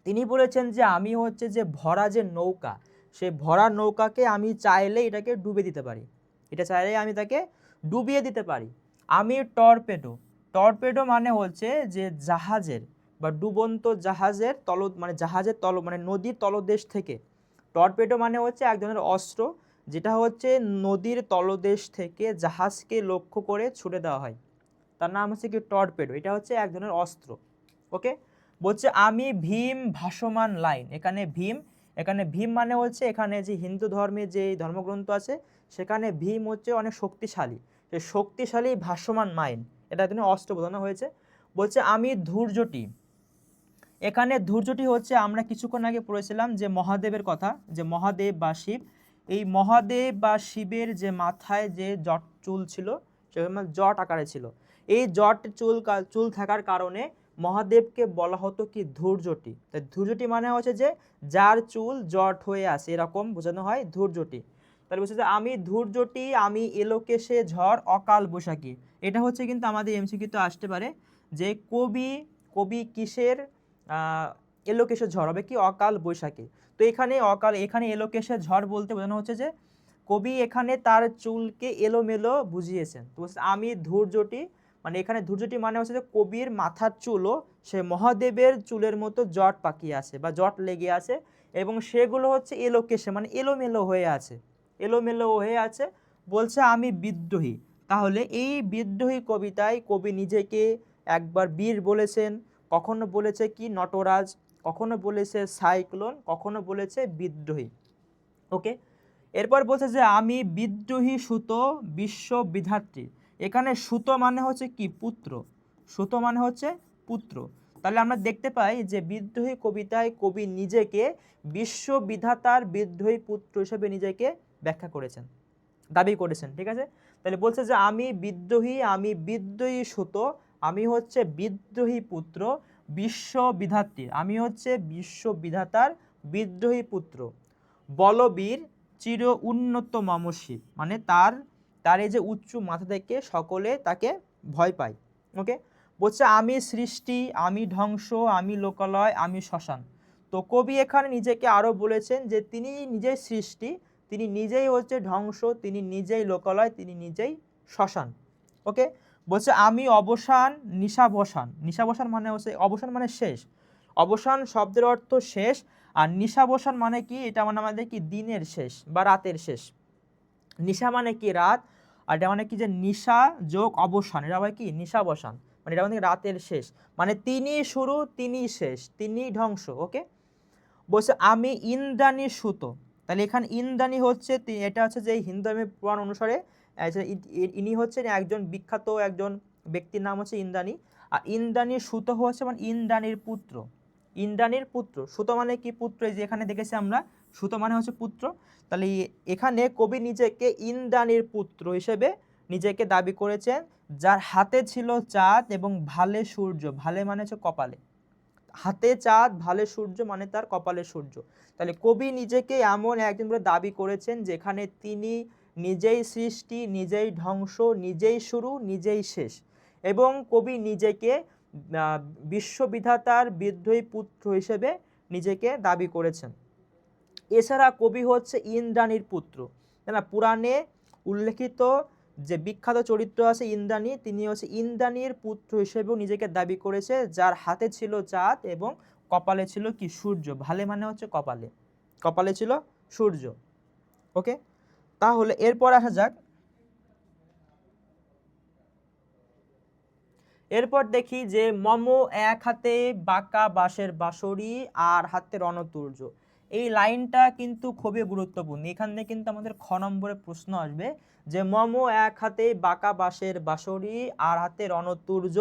তিনি বলেছেন যে আমি হচ্ছে যে ভরা যে নৌকা, সেই ভরা নৌকাকে আমি চাইলে এটাকে ডুবে দিতে পারি, এটা চাইলে আমি তাকে ডুবিয়ে দিতে পারি। আমি টর্পেডো, টর্পেডো মানে হচ্ছে যে জাহাজের বা ডুবন্ত জাহাজের মানে জাহাজের মানে নদীর তলদেশ থেকে, টর্পেডো মানে হচ্ছে এক ধরনের অস্ত্র যেটা হচ্ছে নদীর তলদেশ থেকে জাহাজকে লক্ষ্য করে ছুড়ে দেওয়া হয়, তার নাম হচ্ছে কি টর্পেডো। এটা হচ্ছে এক ধরনের অস্ত্র। ওকে, বলছে আমি ভীম ভাসমান লাইন। এখানে ভীম মানে হচ্ছে এখানে যে হিন্দু ধর্মের যে ধর্মগ্রন্থ আছে সেখানে ভীম হচ্ছে অনেক শক্তিশালী, সেই শক্তিশালী ভাসমান মাইন, এটা তিনি অস্ত্র বোঝানো হয়েছে। বলছে আমি ধৈর্যটি, এখানে ধৈর্যটি হচ্ছে আমরা কিছুক্ষণ আগে পড়েছিলাম যে মহাদেবের কথা, যে মহাদেব বা শিব, এই মহাদেব বা শিবের যে মাথায় যে জট চুল ছিল সেখানে জট আকারে ছিল, এই জট চুল থাকার কারণে মহাদেবকে বলা হতো কি ধৈর্যটি। তাই ধৈর্যটি মানে হচ্ছে যে যার চুল জট হয়ে আসে এরকম বোঝানো হয় ধৈর্যটি। তাহলে বলছে যে আমি ধৈর্যটি, আমি এলোকেশে ঝড় অকাল বৈশাখী। এটা হচ্ছে কিন্তু আমাদের এমসিকিউতে আসতে পারে যে কবি কিসের এলোকেশে ঝড় হবে, কি অকাল বৈশাখী। তো এখানে এলোকেশে ঝড় বলতে বোঝানো হচ্ছে যে কবি এখানে তার চুলকে এলোমেলো বুঝিয়েছেন। তো আমি ধৈর্যটি, মানে এখানে ধৈর্যটি মানে হচ্ছে যে কবির মাথার চুলও সে মহাদেবের চুলের মতো জট পাকিয়ে আছে বা জট লেগে আছে, এবং সেগুলো হচ্ছে এলোকেশে মানে এলোমেলো হয়ে আছে। বলছে আমি বিদ্রোহী। তাহলে এই বিদ্রোহী কবিতায় কবি নিজেকে একবার বীর বলেছেন, কখনো বলেছে কি নটরাজ, কখনো বলেছে সাইক্লোন, কখনো বলেছে বিদ্রোহী। ওকে, এরপর বলছে যে আমি বিদ্রোহী সুত বিশ্ব বিধাত্রী। এখানে সুত মানে হচ্ছে কি পুত্র, সুত মানে হচ্ছে পুত্র। তাহলে আমরা দেখতে পাই যে বিদ্রোহী কবিতায় কবি নিজেকে বিশ্ববিধাতার বিদ্রোহী পুত্র হিসেবে নিজেকে ব্যাখ্যা করেছেন, দাবি করেছেন। ঠিক আছে, তাহলে বলছে যে আমি বিদ্রোহী সুত, আমি হচ্ছে বিদ্রোহী পুত্র বিশ্ববিধাত্রী, আমি হচ্ছে বিশ্ববিধাতার বিদ্রোহী পুত্র। বলবীর চির উন্নত মমস্বী, মানে তার এই যে উচ্চ মাথা থেকে সকলে তাকে ভয় পায়। ওকে, বলছে আমি সৃষ্টি, আমি ধ্বংস, আমি লোকালয়, আমি শ্মশান। তো কবি এখানে নিজেকে আরও বলেছেন যে তিনি নিজেই সৃষ্টি, তিনি নিজেই হচ্ছে ধ্বংস, তিনি নিজেই লোকালয়, তিনি নিজেই শ্মশান। ওকে, বলছে আমি অবসান নিশাবসান। নিশাবসান মানে হচ্ছে অবসান মানে শেষ, অবসান শব্দের অর্থ শেষ, আর নিশাবসান মানে কি, এটা মানে আমাদের কি দিনের শেষ বা রাতের শেষ। নিশা মানে কি রাত, আর এটা মানে কি যে নিশা যোগ অবসান, এটা হয় কি নিশাবসান, মানে এটা মানে রাতের শেষ, মানে তিনি শুরু তিনি শেষ, তিনি ধ্বংস। ওকে, বলছে আমি ইন্দ্রাণী সুত। তাহলে এখানে ইন্দ্রাণী হচ্ছে, এটা হচ্ছে যে হিন্দু ধর্মের পুরাণ অনুসারে ইনি হচ্ছেন একজন বিখ্যাত একজন ব্যক্তির নাম হচ্ছে ইন্দ্রাণী। আর ইন্দ্রাণীর সুত হচ্ছে মানে ইন্দ্রাণীর পুত্র, ইন্দ্রাণীর পুত্র। সুত মানে কি পুত্র, এই যে এখানে দেখেছি আমরা সুত মানে হচ্ছে পুত্র। তাহলে এখানে কবি নিজেকে ইন্দ্রাণীর পুত্র হিসেবে নিজেকে দাবি করেছেন, যার হাতে ছিল চাঁদ এবং ভালে সূর্য। ভালে মানে হচ্ছে কপালে, হাতে চাঁদ ভালে সূর্য মানে তার কপালে সূর্য। তাহলে কবি নিজেকে এমন একজন বলে দাবি করেছেন যেখানে তিনি নিজেই সৃষ্টি, নিজেই ধ্বংস, নিজেই শুরু, নিজেই শেষ, এবং কবি নিজেকে বিশ্ববিধাতার বিদ্রোহী পুত্র হিসেবে নিজেকে দাবি করেছেন। এছাড়া কবি হচ্ছে ইন্দ্রাণীর পুত্র, তাই না? পুরাণে উল্লেখিত যে বিখ্যাত চরিত্র আছে ইন্দ্রাণী, তিনি হচ্ছে ইন্দ্রাণীর পুত্র হিসেবেও নিজেকে দাবি করেছে, যার হাতে ছিল চাঁদ এবং কপালে ছিল কি সূর্য। ভালে মানে হচ্ছে কপালে, কপালে ছিল সূর্য। ওকে, তাহলে এরপর আসা যাক, এরপর দেখি যে মম এক হাতে বাঁকা বাঁশের বাঁশরি আর হাতে রণতুর্য। এই লাইনটা কিন্তু খুবই গুরুত্বপূর্ণ, এখান থেকে কিন্তু আমাদের খ নম্বরে প্রশ্ন আসবে যে মম এক হাতে বাঁকা বাঁশের বাঁশরি আর হাতে রণতুর্য,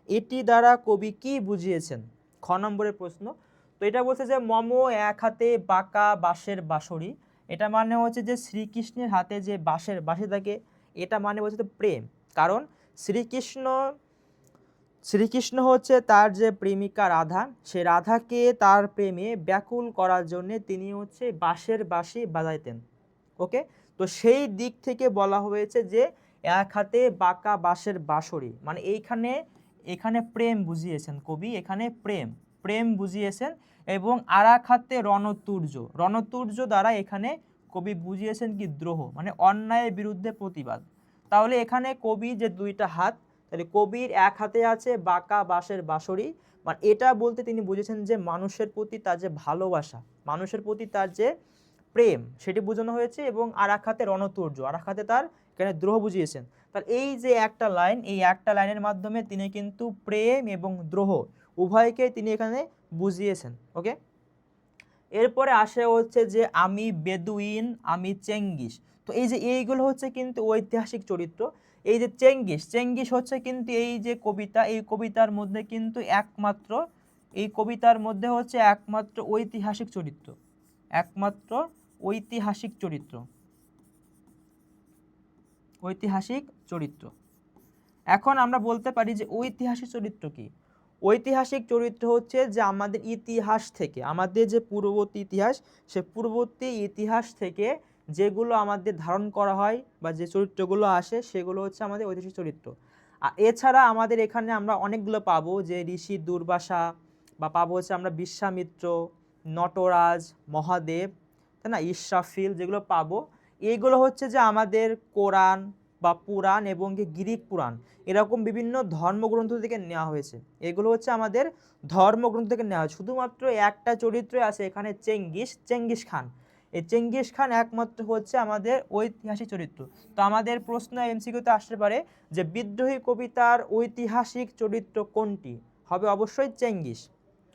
এটি দ্বারা কবি কি বুঝিয়েছেন, খ নম্বরের প্রশ্ন। তো এটা বলছে যে মম এক হাতে বাঁকা বাঁশের বাঁশরি, এটা মানে হচ্ছে যে শ্রীকৃষ্ণের হাতে যে বাঁশি থাকে, এটা মানে বলছে প্রেম। কারণ শ্রীকৃষ্ণ হচ্ছে তার যে প্রেমিকা রাধা, সে রাধাকে তার প্রেমে ব্যাকুল করার জন্য তিনি হচ্ছে বাঁশের বাঁশি বাজাইতেন। ওকে, তো সেই দিক থেকে বলা হয়েছে যে এক হাতে বাঁকা বাঁশের বাঁশরি, মানে এখানে প্রেম বুঝিয়েছেন কবি, এখানে প্রেম বুঝিয়েছেন। এবং আর এক হাতে রণতুর্য দ্বারা এখানে কবি বুঝিয়েছেন কি দ্রোহ, মানে অন্যায়ের বিরুদ্ধে প্রতিবাদ। তাহলে এখানে কবি যে দুইটা হাত, তাহলে কবির এক হাতে আছে বাঁকা বাঁশের বাঁশরি, মানে এটা বলতে তিনি বুঝেছেন যে মানুষের প্রতি তার যে ভালোবাসা, মানুষের প্রতি তার যে প্রেম, সেটি বোঝানো হয়েছে। এবং আর এক হাতে রণতুর্য, আর এক হাতে তার এখানে দ্রোহ বুঝিয়েছেন। তার এই যে একটা লাইন, এই একটা লাইনের মাধ্যমে তিনি কিন্তু প্রেম এবং দ্রোহ উভয়কে তিনি এখানে বুঝিয়েছেন। ওকে, এরপরে আসে হচ্ছে যে আমি বেদুইন, আমি চেঙ্গিস। তো এই যে এইগুলো হচ্ছে কিন্তু ঐতিহাসিক চরিত্র। এই যে চেঙ্গিস, চেঙ্গিস হচ্ছে কিন্তু এই যে কবিতা, এই কবিতার মধ্যে কিন্তু একমাত্র, এই কবিতার মধ্যে হচ্ছে একমাত্র ঐতিহাসিক চরিত্র, একমাত্র ঐতিহাসিক চরিত্র, ঐতিহাসিক চরিত্র। এখন আমরা বলতে পারি যে ঐতিহাসিক চরিত্র কি? ঐতিহাসিক চরিত্র হচ্ছে যে আমাদের ইতিহাস থেকে, আমাদের যে পূর্ববর্তী ইতিহাস, সে পূর্ববর্তী ইতিহাস থেকে যেগুলো আমাদের ধারণ করা হয় বা যে চরিত্রগুলো আসে সেগুলো হচ্ছে আমাদের ঐতিহাসিক চরিত্র। আর এছাড়া আমাদের এখানে আমরা অনেকগুলো পাবো, যে ঋষি দুর্বাসা, বা পাবো হচ্ছে আমরা বিশ্বামিত্র, নটরাজ, মহাদেব, তাই না, ইসরাফিল, যেগুলো পাবো এইগুলো হচ্ছে যে আমাদের কোরআন বা পুরাণ এবং গ্রিক পুরাণ, এরকম বিভিন্ন ধর্মগ্রন্থ থেকে নেওয়া হয়েছে। এগুলো হচ্ছে আমাদের ধর্মগ্রন্থ থেকে নেওয়া হয়েছে। শুধুমাত্র একটা চরিত্রই আছে এখানে, চেঙ্গিস, চেঙ্গিস খান। এই চেঙ্গিস খান একমাত্র হচ্ছে আমাদের ঐতিহাসিক চরিত্র। তো আমাদের প্রশ্ন এমসিকিউতে আসতে পারে যে বিদ্রোহী কবিতার ঐতিহাসিক চরিত্র কোনটি? হবে অবশ্যই চেঙ্গিস।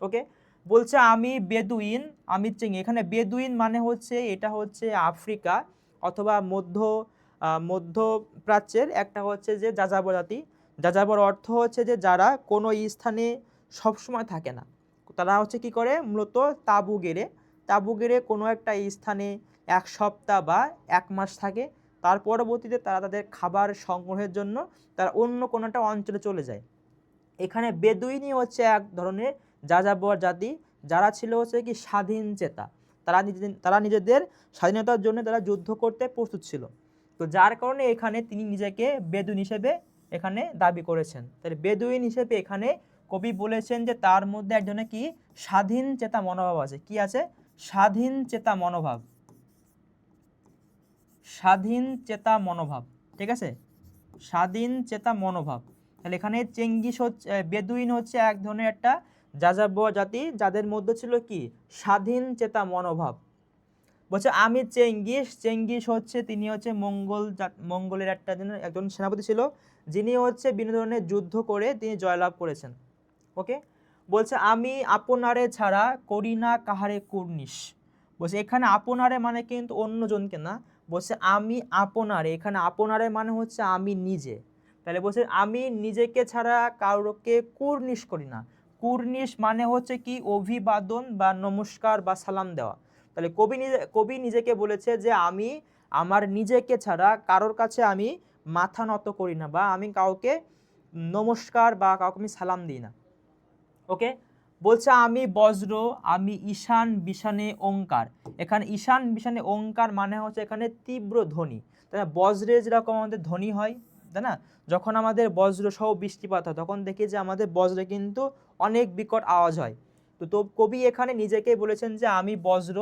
ওকে, বলছে আমি বেদুইন, আমি চেঙ্গি। এখানে বেদুইন মানে হচ্ছে এটা হচ্ছে আফ্রিকা অথবা মধ্যপ্রাচ্যের একটা হচ্ছে যে যাযাবর জাতি। যাযাবর অর্থ হচ্ছে যে যারা কোনো স্থানে সবসময় থাকে না, তারা হচ্ছে কি করে, মূলত তাঁবু গেড়ে কোনো একটা স্থানে এক সপ্তাহ বা এক মাস থাকে। তার পরবর্তীতে তারা তাদের খাবার সংগ্রহের জন্য তারা অন্য কোনো একটা অঞ্চলে চলে যায়। এখানে বেদুইনই হচ্ছে এক ধরনের যাযাবর জাতি, যারা ছিল হচ্ছে কি স্বাধীন চেতা। তারা নিজেদের স্বাধীনতার জন্য তারা যুদ্ধ করতে প্রস্তুত ছিল। তো যার কারণে এখানে তিনি নিজেকে বেদুইন হিসেবে এখানে দাবি করেছেন। তাহলে বেদুইন হিসেবে এখানে কবি বলেছেন যে তার মধ্যে একজনের কি স্বাধীন চেতা মনোভাব আছে। কি আছে? স্বাধীন চেতা মনোভাব, স্বাধীন চেতা মনোভাব। ঠিক আছে, স্বাধীন চেতা মনোভাব। তাহলে এখানে চেঙ্গিস হচ্ছে, বেদুইন হচ্ছে এক ধরনের একটা যাযাবর জাতি যাদের মধ্যে ছিল কি স্বাধীন চেতা মনোভাব। বলছে আমি চেঙ্গিস, চেঙ্গিস হচ্ছে তিনি হচ্ছে মঙ্গলের একজন সেনাপতি ছিল, যিনি হচ্ছে বিভিন্ন ধরনের যুদ্ধ করে তিনি জয়লাভ করেছেন। ওকে, বলছে আমি আপনারে ছাড়া করি না কাহারে কুর্নিশ। বলছে এখানে আপনারে মানে কিন্তু অন্যজনকে না, বলছে আমি আপনারে, এখানে আপনারে মানে হচ্ছে আমি নিজে। তাহলে বলছে আমি নিজেকে ছাড়া কাউকে কুর্নিশ করি না। কুর্নিশ মানে হচ্ছে কি অভিবাদন বা নমস্কার বা সালাম দেওয়া। তাহলে কবি নিজেকে বলেছে যে আমি আমার নিজেকে ছাড়া কারোর কাছে আমি মাথা নত করি না, বা আমি কাউকে নমস্কার বা কাউকে আমি সালাম দিই না। ওকে, বলছে আমি বজ্র, আমি ঈশান বিশানে ওঙ্কার। এখানে ঈশান বিশানে ওঙ্কার মানে হচ্ছে এখানে তীব্র ধ্বনি। তাই না, বজ্রে যেরকম আমাদের ধ্বনি হয়, তাই না, যখন আমাদের বজ্র সহ বৃষ্টিপাত হয় তখন দেখি যে আমাদের বজ্রে কিন্তু অনেক বিকট আওয়াজ হয়। তো কবি এখানে নিজেকে বলেছেন যে আমি বজ্র,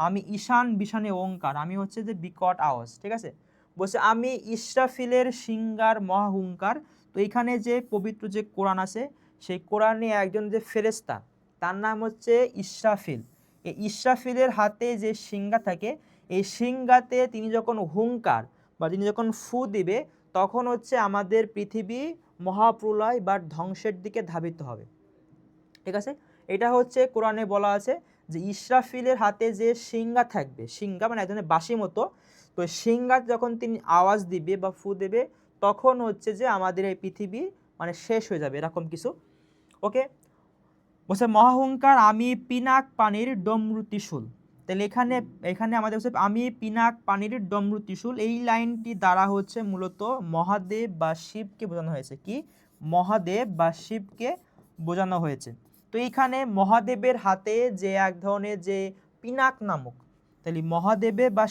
আমি ঈশান বিশানে ওঙ্কার, আমি হচ্ছে যে বিকট আওয়াজ। ঠিক আছে, বলছে আমি ইসরাফিলের সিঙ্গার মহাহুঙ্কার। তো এখানে যে পবিত্র যে কোরআন আছে, সেই কোরআনে একজন যে ফেরেশতা, তার নাম হচ্ছে ইসরাফিল। এই ইসরাফিলের হাতে যে সিংহা থাকে, এই সিংহাতে তিনি যখন হুঙ্কার বা তিনি যখন ফু দিবে, তখন হচ্ছে আমাদের পৃথিবী মহাপ্রলয় বা ধ্বংসের দিকে ধাবিত হবে। ঠিক আছে, এটা হচ্ছে কোরআনে বলা আছে যে ইসরাফিলের হাতে যে সিংহা থাকবে, সিংহা মানে একজনের বাঁশি মতো, তো সিংহা যখন তিনি আওয়াজ দিবে বা ফু দেবে, তখন হচ্ছে যে আমাদের এই পৃথিবী মানে শেষ হয়ে যাবে, এরকম কিছু। ওকে, বলছে মহাহুঙ্কার আমি পিনাক পানির ডমরু ত্রিশূল। তাহলে এখানে আমাদের হচ্ছে আমি পিনাক পানির ডমরু ত্রিশূল, এই লাইনটি দ্বারা হচ্ছে মূলত মহাদেব বা শিবকে বোঝানো হয়েছে। কি? মহাদেব বা শিবকে বোঝানো হয়েছে। তো এইখানে মহাদেবের হাতে যে এক ধরনের যে পিনাক নামক, তাহলে মহাদেবের বা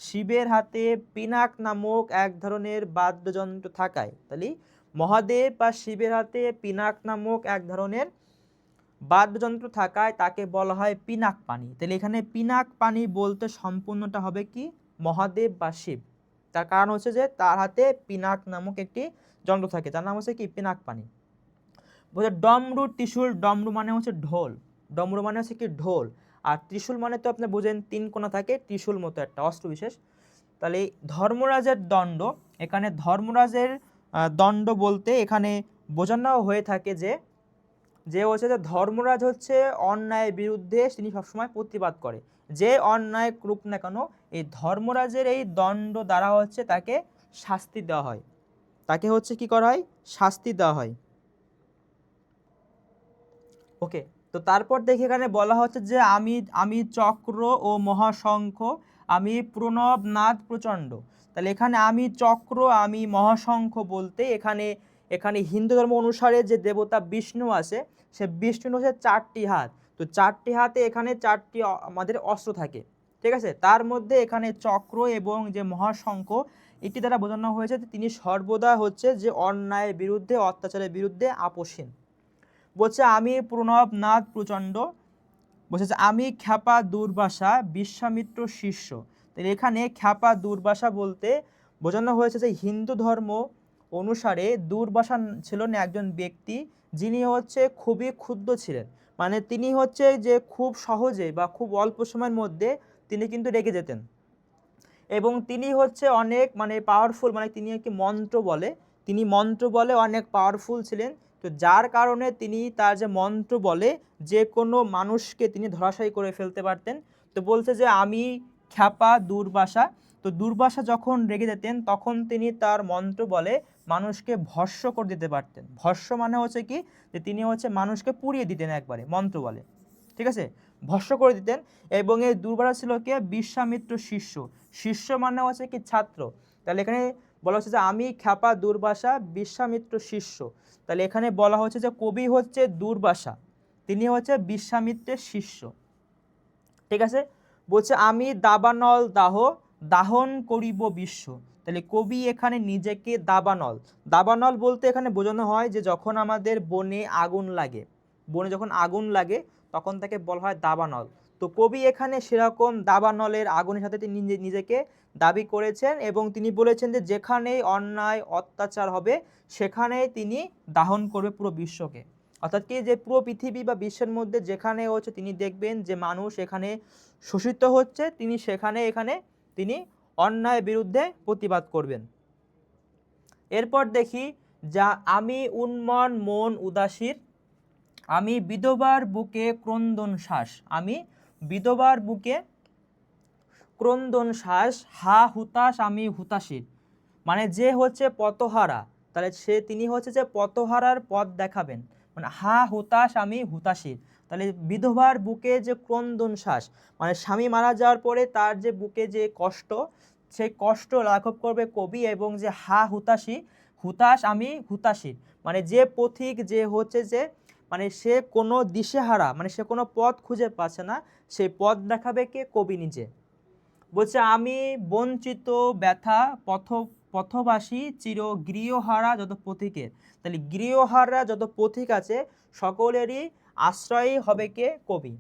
শিবের হাতে পিনাক নামক এক ধরনের বাদ্যযন্ত্র থাকায়, তাহলে মহাদেব বা শিবের হাতে পিনাক নামক এক ধরনের বাদ্যযন্ত্র থাকায় তাকে বলা হয় পিনাক পানি। তাহলে এখানে পিনাক পানি বলতে সম্পূর্ণটা হবে কি মহাদেব বা শিব। তার কারণ হচ্ছে যে তার হাতে পিনাক নামক একটি যন্ত্র থাকে, যার নাম হচ্ছে কি পিনাক পানি। বলছে ডমরু ত্রিশূল, ডমরু মানে হচ্ছে ঢোল, ডমরু মানে হচ্ছে কি ঢোল, আর ত্রিশূল মানে তো আপনি বোঝেন 3 কোণা থাকে, ত্রিশূল মতো একটা অস্ত্র বিশেষ। তাহলে এই ধর্মরাজের দণ্ড, এখানে ধর্মরাজের দণ্ড বলতে এখানে বোঝানো হয়ে থাকে যে যে হচ্ছে যে ধর্মরাজ হচ্ছে অন্যায়ের বিরুদ্ধে তিনি সবসময় প্রতিবাদ করে, যে অন্যায় করুক না কেন এই ধর্মরাজের এই দণ্ড দ্বারা হচ্ছে তাকে শাস্তি দেওয়া হয়, তাকে হচ্ছে কি করা হয়, শাস্তি দেওয়া হয়। ওকে, তো তারপর দেখি এখানে বলা হচ্ছে যে আমি আমি চক্র ও মহাশঙ্খ, আমি প্রণবনাদ প্রচণ্ড। তাহলে এখানে আমি চক্র আমি মহাশঙ্খ বলতে এখানে এখানে হিন্দু ধর্ম অনুসারে যে দেবতা বিষ্ণু আছে, সে বিষ্ণুর হচ্ছে 4টি হাত, তো 4টি হাতে এখানে 4টি আমাদের অস্ত্র থাকে, ঠিক আছে। তার মধ্যে এখানে চক্র এবং যে মহাশঙ্খ এটি দ্বারা বোঝানো হয়েছে যে তিনি সর্বদা হচ্ছে যে অন্যায়ের বিরুদ্ধে অত্যাচারের বিরুদ্ধে আপোষহীন। বলছে আমি প্রণবনাদ প্রচণ্ড, বলছে যে আমি খ্যাপা দুর্বাসা বিশ্বামিত্র শিষ্য। তাহলে এখানে খ্যাপা দুর্বাসা বলতে বোঝানো হয়েছে যে হিন্দু ধর্ম অনুসারে দুর্বাসা ছিলেন একজন ব্যক্তি যিনি হচ্ছে খুবই ক্ষুদ্র ছিলেন, মানে তিনি হচ্ছে যে খুব সহজে বা খুব অল্প সময়ের মধ্যে তিনি কিন্তু রেগে যেতেন, এবং তিনি হচ্ছে অনেক মানে পাওয়ারফুল, মানে তিনি একটি মন্ত্র বলে, তিনি মন্ত্র বলে অনেক পাওয়ারফুল ছিলেন। তো যার কারণে তিনি তার যে মন্ত্র বলে যে কোনো মানুষকে তিনি ধরাশায়ী করে ফেলতে পারতেন। তো বলছে যে আমি খ্যাপা দুর্বাসা, তো দুর্বাসা যখন রেগে যেতেন তখন তিনি তার মন্ত্র বলে মানুষকে ভস্ম করে দিতে পারতেন। ভস্ম মানে হচ্ছে কি যে তিনি হচ্ছে মানুষকে পুড়িয়ে দিতেন একবারে, মন্ত্র বলে, ঠিক আছে, ভস্ম করে দিতেন। এবং এই দুর্বাসা ছিল কে, বিশ্বামিত্র শিষ্য, শিষ্য মানে হচ্ছে কি ছাত্র। তাহলে এখানে বলা হচ্ছে যে আমি খ্যাপা দুর্বাসা বিশ্বামিত্র শিষ্য। তাহলে এখানে বলা হচ্ছে যে কবি হচ্ছে দুর্বাসা, তিনি হচ্ছে বিশ্বামিত্রের শিষ্য, ঠিক আছে। বলছে আমি দাবানল দাহ, দাহন করিব বিশ্ব। তাহলে কবি এখানে নিজেকে দাবানল, দাবানল বলতে এখানে বোঝানো হয় যে যখন আমাদের বনে আগুন লাগে, বনে যখন আগুন লাগে তখন তাকে বলা হয় দাবানল। তো কবি এখানে সেরকম দাবানলের আগুনের সাথে তিনি নিজেকে দাবি করেছেন, এবং তিনি বলেছেন যে যেখানেই অন্যায় অত্যাচার হবে সেখানেই তিনি দাহন করবে পুরো বিশ্বকে। অর্থাৎ কি যে পুরো পৃথিবী বা বিশ্বের মধ্যে যেখানে হচ্ছে তিনি দেখবেন যে মানুষ এখানে শোষিত হচ্ছে, তিনি সেখানে এখানে তিনি অন্যায়ের বিরুদ্ধে প্রতিবাদ করবেন। এরপর দেখি যা আমি উন্মন মন উদাসীর, আমি বিধবার বুকে ক্রন্দন শ্বাস, আমি বিধবার বুকে ক্রন্দন শ্বাস, হা হুতাশ আমি হুতাশীর। মানে যে হচ্ছে পথহারা, তাহলে সে তিনি হচ্ছে যে পথহারার পথ দেখাবেন, মানে হা হুতাশ আমি হুতাশীর। তাহলে বিধবার বুকে যে ক্রন্দন শ্বাস, মানে স্বামী মারা যাওয়ার পরে তার যে বুকে যে কষ্ট, সেই কষ্ট লাঘব করবে কবি। এবং যে হা হুতাশী, হুতাশ আমি হুতাশীর, মানে যে পথিক যে হচ্ছে যে মানে সে কোনো দিশেহারা, মানে সে কোনো পথ খুঁজে পাচ্ছে না, সেই পথ দেখাবে কে, কবি নিজে। বলছে আমি বঞ্চিত ব্যথা পথবাসী চির গৃহহারা যত পথিকের। তাহলে গৃহহারা যত পথিক আছে সকলেরই আশ্রয়ী হবে কে, কবি,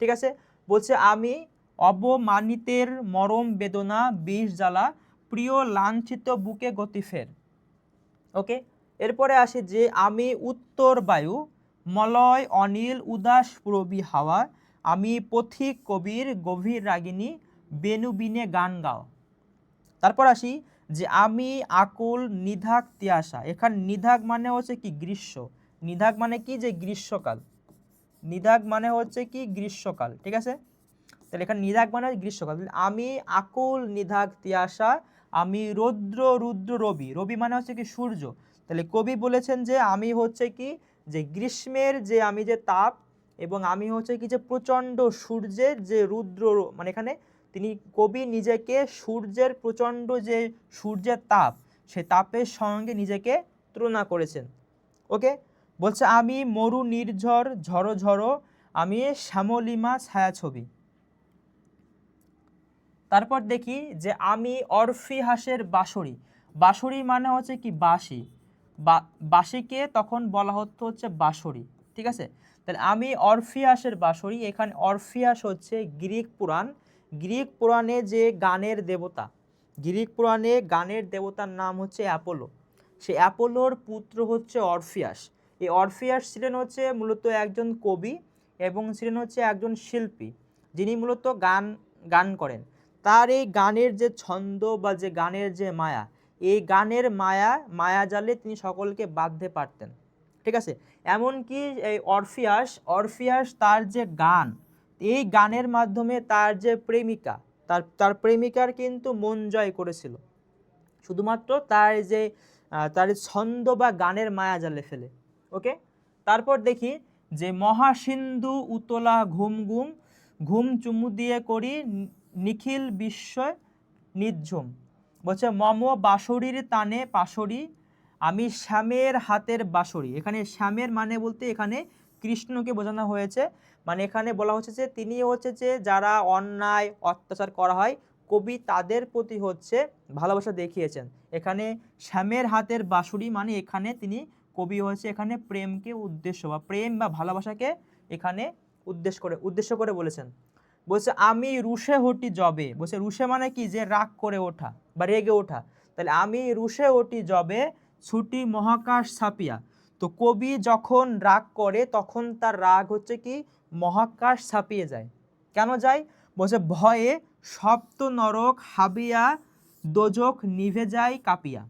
ঠিক আছে। বলছে আমি অবমানিতের মরম বেদনা বিষ জ্বালা, প্রিয় লাঞ্ছিত বুকে গতি ফের। ওকে, এরপরে আসি যে আমি উত্তর বায়ু মলয় অনিল উদাস প্রবি হাওয়া, আমি পথিক কবির গভীর রাগিনী বেনু বিনে গান গাও। তারপর আসি যে আমি আকুল নিধাক তিয়াসা, এখানে নিধাক মানে হচ্ছে কি গ্রীষ্ম, নিধাক মানে কি যে গ্রীষ্মকাল, নিধাক মানে হচ্ছে কি গ্রীষ্মকাল, ঠিক আছে। তাহলে এখানে নিধাক মানে গ্রীষ্মকাল। আমি আকুল নিধাক তিয়াসা, আমি রৌদ্র রুদ্র রবি, রবি মানে হচ্ছে কি সূর্য। তাহলে কবি বলেছেন যে আমি হচ্ছে কি যে গ্রীষ্মের যে আমি যে তাপ, এবং আমি হচ্ছে কি যে প্রচণ্ড সূর্যের যে রুদ্র, মানে এখানে তিনি কবি নিজেকে সূর্যের প্রচণ্ড যে সূর্যের তাপ, সেই তাপের সঙ্গে নিজেকে তুলনা করেছেন। ওকে, বলছে আমি মরু নির্ঝর ঝড়ো ঝড়ো, আমি শ্যামলিমা ছায়াছবি। তারপর দেখি যে আমি অরফিহাসের বাঁশরি, বাঁশরি মানে হচ্ছে কি বাঁশি, বাঁশিকে তখন বলা হচ্ছে বাঁশরি, ঠিক আছে। তাহলে আমি অরফিয়াসের বাঁশরি, এখানে অরফিয়াস হচ্ছে গ্রিক পুরাণ, গ্রিক পুরাণে যে গানের দেবতা, গ্রিক পুরাণে গানের দেবতার নাম হচ্ছে অ্যাপোলো। সেই অ্যাপোলোর পুত্র হচ্ছে অরফিয়াস। এই অরফিয়াস ছিলেন হচ্ছে মূলত একজন কবি এবং ছিলেন হচ্ছে একজন শিল্পী, যিনি মূলত গান করেন। তার এই গানের যে ছন্দ বা যে গানের যে মায়া, এই গানের মায়াজালে তিনি সকলকে বাঁধতে পারতেন। ঠিক আছে, এমনকি এই অরফিয়াস তার যে গান, এই গানের মাধ্যমে তার যে প্রেমিকা, তার প্রেমিকার কিন্তু মন জয় করেছিল, শুধুমাত্র তার ছন্দ বা গানের মায়াজালে ফেলে। ওকে, তারপর দেখি যে মহাসিন্ধু উতলা ঘুম ঘুম ঘুম চুমু দিয়ে করি নিখিল বিশ্ব নিঝুম। বলছে মম বাঁশরীর তানে পাশরি, আমি শ্যামের হাতের বাঁশরি। এখানে শ্যামের মানে বলতে এখানে কৃষ্ণকে বোঝানো হয়েছে। মানে এখানে বলা হচ্ছে যে তিনি হচ্ছে যে যারা অন্যায় অত্যাচার করা হয়, কবি তাদের প্রতি হচ্ছে ভালোবাসা দেখিয়েছেন। এখানে শ্যামের হাতের বাঁশরি মানে এখানে কবি হচ্ছে এখানে প্রেমকে উদ্দেশ্য বা প্রেম বা ভালোবাসাকে এখানে উদ্দেশ্য করে বলেছেন। বলছে আমি রুষে হটি জবে। বলছে রুষে মানে কি, যে রাগ করে ওঠা বা রেগে ওঠা। তাহলে আমি রুষে হটি জবে ছুটি মহাকাশ ছাপিয়া। তো কবি যখন রাগ করে তখন তার রাগ হচ্ছে কি মহাকাশ ছাপিয়ে যায়। কেন যায়? বলছে ভয়ে সপ্ত নরক হাবিয়া দোজখ নিভে যায় কাঁপিয়া।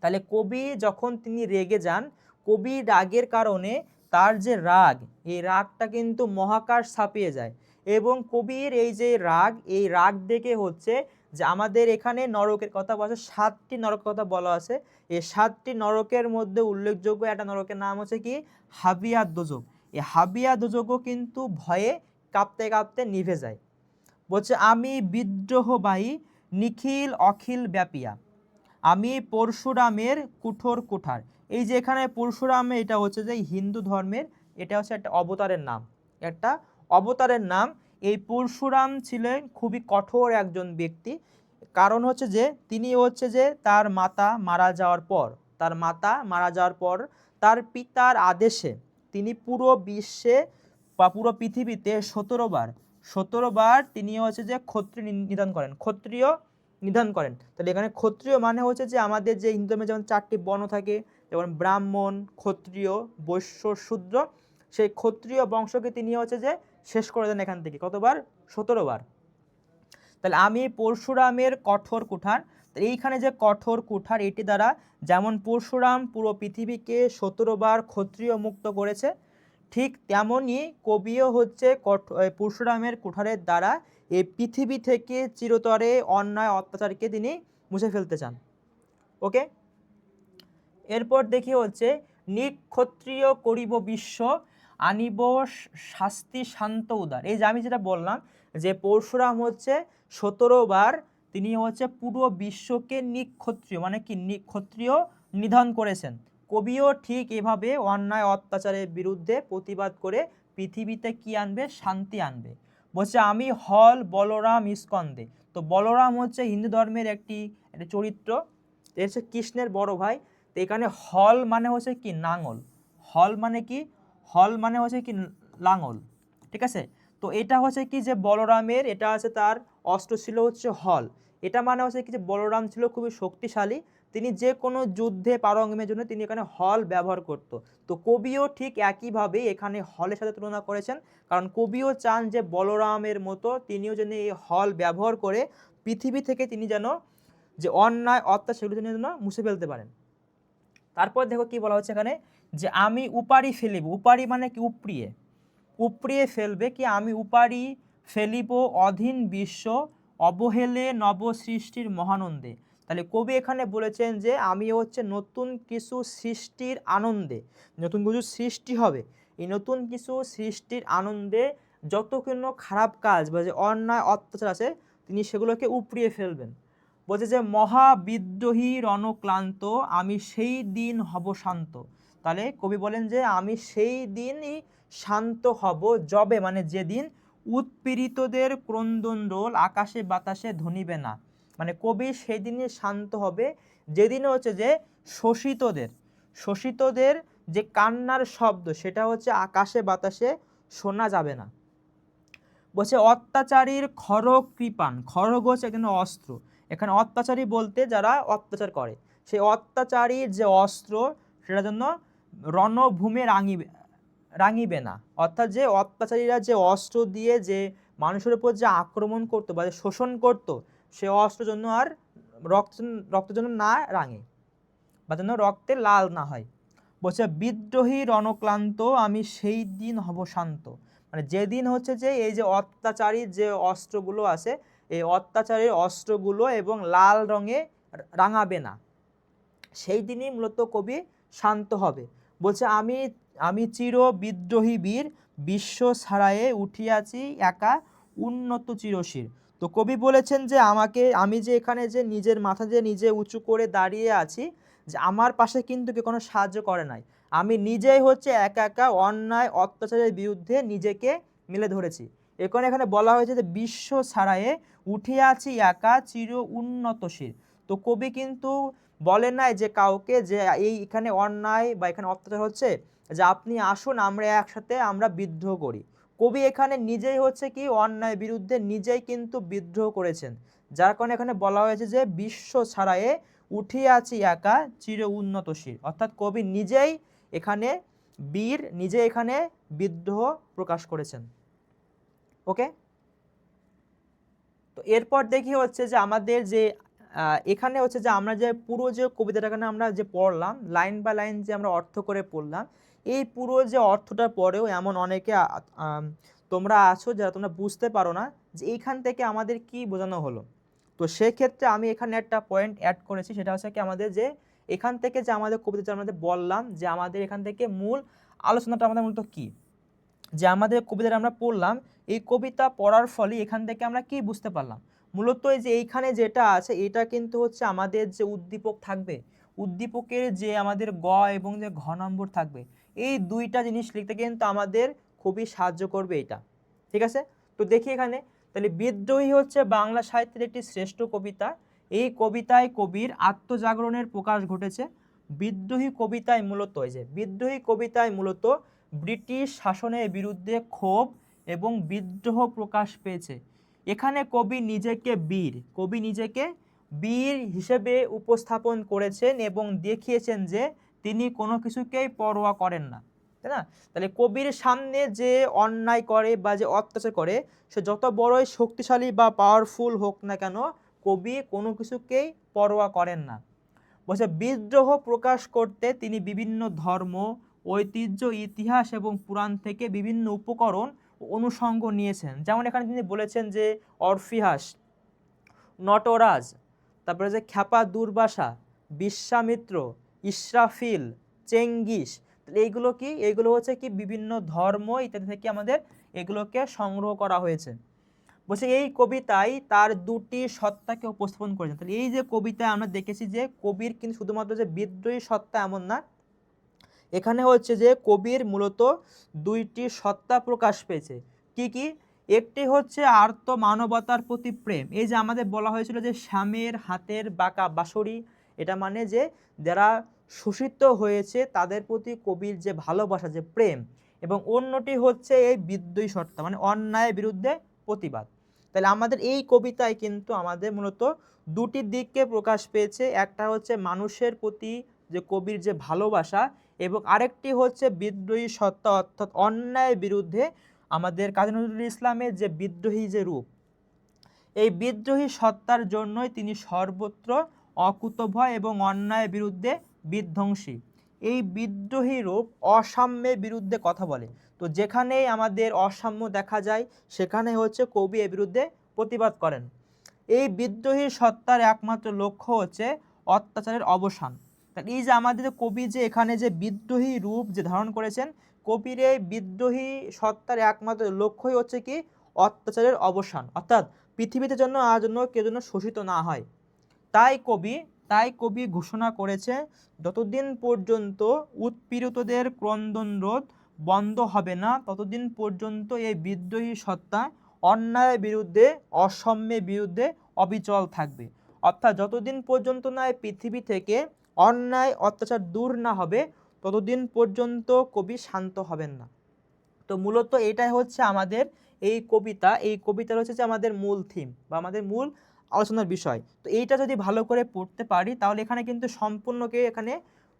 তাহলে কবি যখন তিনি রেগে যান, কবি রাগের কারণে তার যে রাগ, এই রাগটা কিন্তু মহাকাশ ছাপিয়ে যায়। এবং কবির এই রাগ দেখে হচ্ছে যে আমাদের এখানে নরকের কথা বলা আছে, 7টি নরকের কথা বলা আছে। এই 7টি নরকের মধ্যে উল্লেখযোগ্য একটা নরকের নাম হচ্ছে কি হাবিয়া দোজখ। এই হাবিয়া দোজখও কিন্তু ভয়ে কাঁপতে কাঁপতে নিভে যায়। বলছে আমি বিদ্রোহবাহী নিখিল অখিল ব্যাপিয়া, আমি পরশুরামের কুঠোর কুঠার। এই যে এখানে পরশুরামে, এটা হচ্ছে যে হিন্দু ধর্মের, এটা হচ্ছে একটা অবতারের নাম। এই পরশুরাম ছিলেন খুবই কঠোর একজন ব্যক্তি। কারণ হচ্ছে যে তিনি হচ্ছে যে তার মাতা মারা যাওয়ার পর তার পিতার আদেশে তিনি পুরো বিশ্বে বা পুরো পৃথিবীতে 17বার তিনি হচ্ছে যে ক্ষত্রিয় নিধন করেন। তাহলে এখানে ক্ষত্রিয় মানে হচ্ছে যে আমাদের যে হিন্দু ধর্মে যেমন 4টি বর্ণ থাকে, যেমন ব্রাহ্মণ, ক্ষত্রিয়, বৈশ্য, শূদ্র, সেই ক্ষত্রিয় বংশকে তিনি হচ্ছে যে শেষ করে দেন এখান থেকে। কতবার? 17বার। তাহলে আমি পরশুরামের কঠোর কুঠার। এইখানে যে কঠোর কুঠার, এটি দ্বারা যেমন পরশুরাম পুরো পৃথিবীকে 17বার ক্ষত্রিয় মুক্ত করেছে, ঠিক তেমনই কবিও হচ্ছে পরশুরামের কুঠারের দ্বারা এই পৃথিবী থেকে চিরতরে অন্যায় অত্যাচারকে তিনি মুছে ফেলতে চান। ওকে, এরপর দেখি হচ্ছে নিক্ষত্রিয় করিব বিশ্ব, আনিব শাস্তি শান্ত উদার। এই যে আমি যেটা বললাম যে পরশুরাম হচ্ছে 17বার তিনি হচ্ছে পুরো বিশ্বকে নিক্ষত্রিয় মানে কি ক্ষত্রিয় নিধন করেছেন। কবিও ঠিক এভাবে অন্যায় অত্যাচারের বিরুদ্ধে প্রতিবাদ করে পৃথিবীতে কি আনবে? শান্তি আনবে। বলছে আমি হল বলরাম ইস্কন্দে। তো বলরাম হচ্ছে হিন্দু ধর্মের একটি চরিত্র, এর হচ্ছে কৃষ্ণের বড় ভাই। তো এখানে হল মানে হচ্ছে কি নাঙল। হল মানে হচ্ছে কি লাঙল। ঠিক আছে, তো এটা হচ্ছে কি যে বলরামের, এটা আছে তার অস্ত্র ছিল হচ্ছে হল। এটা মানে হচ্ছে কি যে বলরাম ছিল খুবই শক্তিশালী, তিনি যে কোনো যুদ্ধে পারঙ্গমের জন্য তিনি এখানে হল ব্যবহার করত। তো কবিও ঠিক একইভাবে এখানে হলের সাথে তুলনা করেছেন, কারণ কবিও চান যে বলরামের মতো তিনিও যেন এই হল ব্যবহার করে পৃথিবী থেকে তিনি যেন যে অন্যায় অত্যাচার সেগুলো যেন মুছে ফেলতে পারেন। তারপর দেখো কি বলা হচ্ছে এখানে, যে আমি উপারি ফেলিব। উপারি মানে কি উপড়িয়ে ফেলবে, কি আমি উপারি ফেলিব অধীন বিশ্ব, অবহেলে নব সৃষ্টির মহানন্দে। তাহলে কবি এখানে বলেছেন যে আমি হচ্ছে নতুন কিছু সৃষ্টির আনন্দে, নতুন কিছু সৃষ্টি হবে, এই নতুন কিছু সৃষ্টির আনন্দে যত কোনো খারাপ কাজ বা যে অন্যায় অত্যাচার আছে তিনি সেগুলোকে উপড়িয়ে ফেলবেন। বলছে যে মহাবিদ্রোহী রণক্লান্ত, আমি সেই দিন হব শান্ত। তাহলে কবি বলেন যে আমি সেই দিনই শান্ত হব, যবে মানে যেদিন উৎপীড়িতদের ক্রন্দন রোল আকাশে বাতাসে ধ্বনিবে না। মানে কবি সেই দিনই শান্ত হবে যেদিন হচ্ছে যে শোষিতদের যে কান্নার শব্দ সেটা হচ্ছে আকাশে বাতাসে শোনা যাবে না। বলছে অত্যাচারীর খড়গ কৃপান। খড়গ হচ্ছে এখানে অস্ত্র, এখানে অত্যাচারী বলতে যারা অত্যাচার করে, সেই অত্যাচারীর যে অস্ত্র সেটা জন্য রণভূমে রাঙিবে না। অর্থাৎ যে অত্যাচারীরা যে অস্ত্র দিয়ে যে মানুষের উপর যে আক্রমণ করতো বা যে শোষণ করতো, সে অস্ত্র জন্য আর রক্ত যেন না রাঙে বা যেন রক্তে লাল না হয়। বলছে বিদ্রোহী রণক্লান্ত আমি সেই দিন হব শান্ত। মানে যেদিন হচ্ছে যে এই যে অত্যাচারীর যে অস্ত্রগুলো আছে, এই অত্যাচারীর অস্ত্রগুলো এবং লাল রঙে রাঙাবে না, সেই দিনই মূলত কবি শান্ত হবে। বলছে আমি আমি চির বিদ্রোহী বীর, বিশ্ব ছাড়ায়ে উঠিয়াছি একা উন্নত চিরশির। তো কবি বলেছেন যে আমি যে এখানে যে নিজের মাথা যে নিজে উঁচু করে দাঁড়িয়ে আছি, যে আমার পাশে কিন্তু কেউ কোনো সাহায্য করে নাই, আমি নিজেই হচ্ছে একা একা অন্যায় অত্যাচারের বিরুদ্ধে নিজেকে মেলে ধরেছি। এখানে বলা হয়েছে যে বিশ্ব ছাড়ায়ে উঠিয়াছি একা চির উন্নতশীর। তো কবি কিন্তু বলেন নাই যে কাউকে যে এখানে অন্যায় বা এখানে অত্যাচার হচ্ছে, যে আপনি আসুন আমরা একসাথে আমরা বিদ্রোহ করি। কবি এখানে নিজেই হচ্ছে কি অন্যায়ের বিরুদ্ধে নিজেই কিন্তু বিদ্রোহ করেছেন, যার কারণে এখানে বলা হয়েছে যে বিশ্ব ছাড়ায়ে উঠিয়াছি একা চির উন্নতশীর। অর্থাৎ কবি নিজেই এখানে বীর, নিজে এখানে বিদ্রোহ প্রকাশ করেছেন। ওকে, তো এরপর দেখি হচ্ছে যে আমাদের যে এখানে হচ্ছে যে আমরা যে পুরো যে কবিতাটাখানে আমরা যে পড়লাম, লাইন বাই লাইন যে আমরা অর্থ করে পড়লাম, এই পুরো যে অর্থটার পরেও এমন অনেকে তোমরা আছো যারা তোমরা বুঝতে পারো না যে এইখান থেকে আমাদের কি বোঝানো হলো। তো সেক্ষেত্রে আমি এখানে একটা পয়েন্ট অ্যাড করেছি, সেটা হচ্ছে কি আমাদের যে এখান থেকে যে আমাদের কবিতা যে আমাদের বললাম যে আমাদের এখান থেকে মূল আলোচনাটা আমাদের মূলত কী, যে আমাদের কবিতাটা আমরা পড়লাম, এই কবিতা পড়ার ফলে এখান থেকে আমরা কি বুঝতে পারলাম, মূলত এই যে এইখানে যেটা আছে এটা কিন্তু হচ্ছে আমাদের যে উদ্দীপক থাকবে, উদ্দীপকের যে আমাদের গ এবং যে ঘ নম্বর থাকবে, এই দুইটা জিনিস লিখতে কিন্তু আমাদের খুবই সাহায্য করবে এটা। ঠিক আছে, তো দেখি এখানে তাহলে বিদ্রোহী হচ্ছে বাংলা সাহিত্যের একটি শ্রেষ্ঠ কবিতা। এই কবিতায় কবির আত্মজাগরণের প্রকাশ ঘটেছে। বিদ্রোহী কবিতায় মূলত ব্রিটিশ শাসনের বিরুদ্ধে ক্ষোভ এবং বিদ্রোহ প্রকাশ পেয়েছে। এখানে কবি নিজেকে বীর হিসেবে উপস্থাপন করেছেন এবং দেখিয়েছেন যে তিনি কোনো কিছুকেই পরোয়া করেন না, তাই না? তাহলে কবির সামনে যে অন্যায় করে বা যে অত্যাচার করে, সে যত বড়ই শক্তিশালী বা পাওয়ারফুল হোক না কেন, কবি কোনো কিছুকেই পরোয়া করেন না। বলছে বিদ্রোহ প্রকাশ করতে তিনি বিভিন্ন ধর্ম, ঐতিহ্য, ইতিহাস এবং পুরাণ থেকে বিভিন্ন উপকরণ অনুষঙ্গ নিয়েছেন। যেমন এখানে তিনি বলেছেন যে অরফিহাস, নটরাজ, তারপরে যে খ্যাপা দুর্বাসা, বিশ্বামিত্র, ইসরাফিল, চেঙ্গিস, এইগুলো কি, এইগুলো হচ্ছে কি বিভিন্ন ধর্ম ইত্যাদি থেকে আমাদের এগুলোকে সংগ্রহ করা হয়েছে। বলছে এই কবিতায় তার দুটি সত্তাকে উপস্থাপন করেছেন। তাহলে এই যে কবিতায় আমরা দেখেছি যে কবির কিন্তু শুধুমাত্র যে বিদ্রোহী সত্তা এমন না, এখানে হচ্ছে যে কবির মূলত দুইটি সত্তা প্রকাশ পেয়েছে। কি কি? একটি হচ্ছে আর্ত মানবতার প্রতি প্রেম। এই যে আমাদের বলা হয়েছিল যে শ্যামের হাতের বাঁকা বাঁশরি, এটা মানে যে যারা শোষিত হয়েছে তাদের প্রতি কবির যে ভালোবাসা, যে প্রেম। এবং অন্যটি হচ্ছে এই বিদ্রোহী সত্তা, মানে অন্যায়ের বিরুদ্ধে প্রতিবাদ। তাহলে আমাদের এই কবিতায় কিন্তু আমাদের মূলত দুটি দিককে প্রকাশ পেয়েছে। একটা হচ্ছে মানুষের প্রতি যে কবির যে ভালোবাসা, এবং আরেকটি হচ্ছে বিদ্রোহী সত্তা, অর্থাৎ অন্যায়ের বিরুদ্ধে আমাদের কাজী নজরুল ইসলামের যে বিদ্রোহী যে রূপ, এই বিদ্রোহী সত্তার জন্যই তিনি সর্বত্র অকুতভয় এবং অন্যায়ের বিরুদ্ধে বিধ্বংসী। এই বিদ্রোহী রূপ অসাম্যের বিরুদ্ধে কথা বলে। তো যেখানেই আমাদের অসাম্য দেখা যায় সেখানে হচ্ছে কবি এর বিরুদ্ধে প্রতিবাদ করেন। এই বিদ্রোহী সত্তার একমাত্র লক্ষ্য হচ্ছে অত্যাচারের অবসান। তাহলে এই যে আমাদের কবি যে এখানে যে বিদ্রোহী রূপ যে ধারণ করেছেন, কবির এই বিদ্রোহী সত্তার একমাত্র লক্ষ্যই হচ্ছে কি অত্যাচারের অবসান, অর্থাৎ পৃথিবীতে জন্য আর জন্য কেউ যেন শোষিত না হয়। তাই কবি ঘোষণা করেছে যতদিন পর্যন্ত উৎপীড়িতদের ক্রন্দনরোধ বন্ধ হবে না, ততদিন পর্যন্ত এই বিদ্রোহী সত্তা অন্যায়ের বিরুদ্ধে, অসাম্যের বিরুদ্ধে অবিচল থাকবে। অর্থাৎ যতদিন পর্যন্ত না এই পৃথিবী থেকে অন্যায় অত্যাচার দূর না হবে, ততদিন পর্যন্ত কবি শান্ত হবেন না। তো মূলত এটাই হচ্ছে আমাদের এই কবিতার হচ্ছে যে আমাদের মূল থিম বা আমাদের মূল আলোচনার বিষয়। তো এইটা যদি ভালো করে পড়তে পারি তাহলে এখানে কিন্তু সম্পূর্ণকে এখানে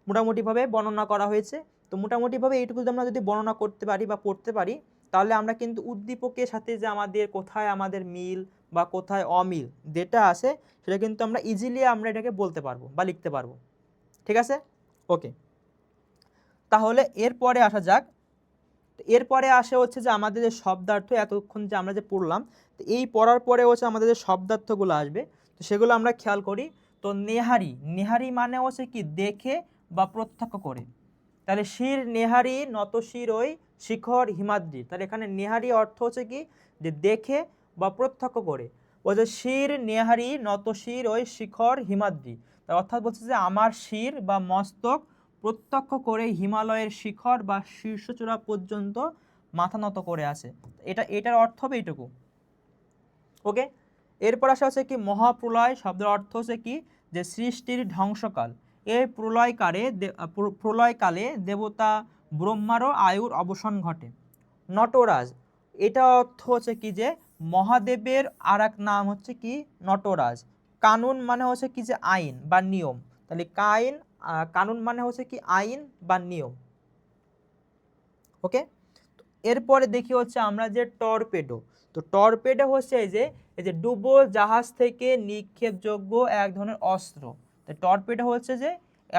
মোটামুটিভাবে বর্ণনা করা হয়েছে। তো মোটামুটিভাবে এইটুকু যদি আমরা যদি বর্ণনা করতে পারি বা পড়তে পারি তাহলে আমরা কিন্তু উদ্দীপকের সাথে যে আমাদের কোথায় আমাদের মিল বা কোথায় অমিল যেটা আছে সেটা কিন্তু আমরা ইজিলি আমরা এটাকে বলতে পারবো বা লিখতে পারবো। ঠিক আছে, ওকে। তাহলে এরপরে আসা যাক। এরপরে আসে হচ্ছে যে আমাদের যে শব্দার্থ এতক্ষণ যে আমরা যে পড়লাম, তো এই পড়ার পরে হচ্ছে আমাদের যে শব্দার্থগুলো আসবে তো সেগুলো আমরা খেয়াল করি। তো নেহারি, নেহারি মানে হচ্ছে কি দেখে বা প্রত্যক্ষ করে। তাহলে শির নেহারি নত শির ওই শিখর হিমাদ্রি, তাহলে এখানে নেহারি অর্থ হচ্ছে কি যে দেখে বা প্রত্যক্ষ করে। বলছে শির নেহারি নত শির ওই শিখর হিমাদ্রি, তার অর্থাৎ বলছে যে আমার শির বা মস্তক প্রত্যক্ষ করে হিমালয়ের শিখর বা শীর্ষচূড়া পর্যন্ত মাথা নত করে আছে। এটার অর্থ হবে এইটুকু। ওকে, এরপর আসা হচ্ছে কি মহাপ্রলয় শব্দের অর্থ হচ্ছে কি যে সৃষ্টির ধ্বংসকাল। এই প্রলয়কালে দেবতা ব্রহ্মারও আয়ুর অবসান ঘটে। নটরাজ, এটা অর্থ হচ্ছে কি যে মহাদেবের আর এক নাম হচ্ছে কি নটরাজ। কানুন মানে হচ্ছে কি যে আইন বা নিয়ম, তাহলে কানুন মানে হচ্ছে কি আইন বা নিয়ম। ওকে, এরপরে দেখি হচ্ছে আমরা যে টর্পেডো। তো টর্পেডো হচ্ছে এই যে ডুবো জাহাজ থেকে নিক্ষেপযোগ্য এক ধরনের অস্ত্র। তো টর্পেডো হচ্ছে যে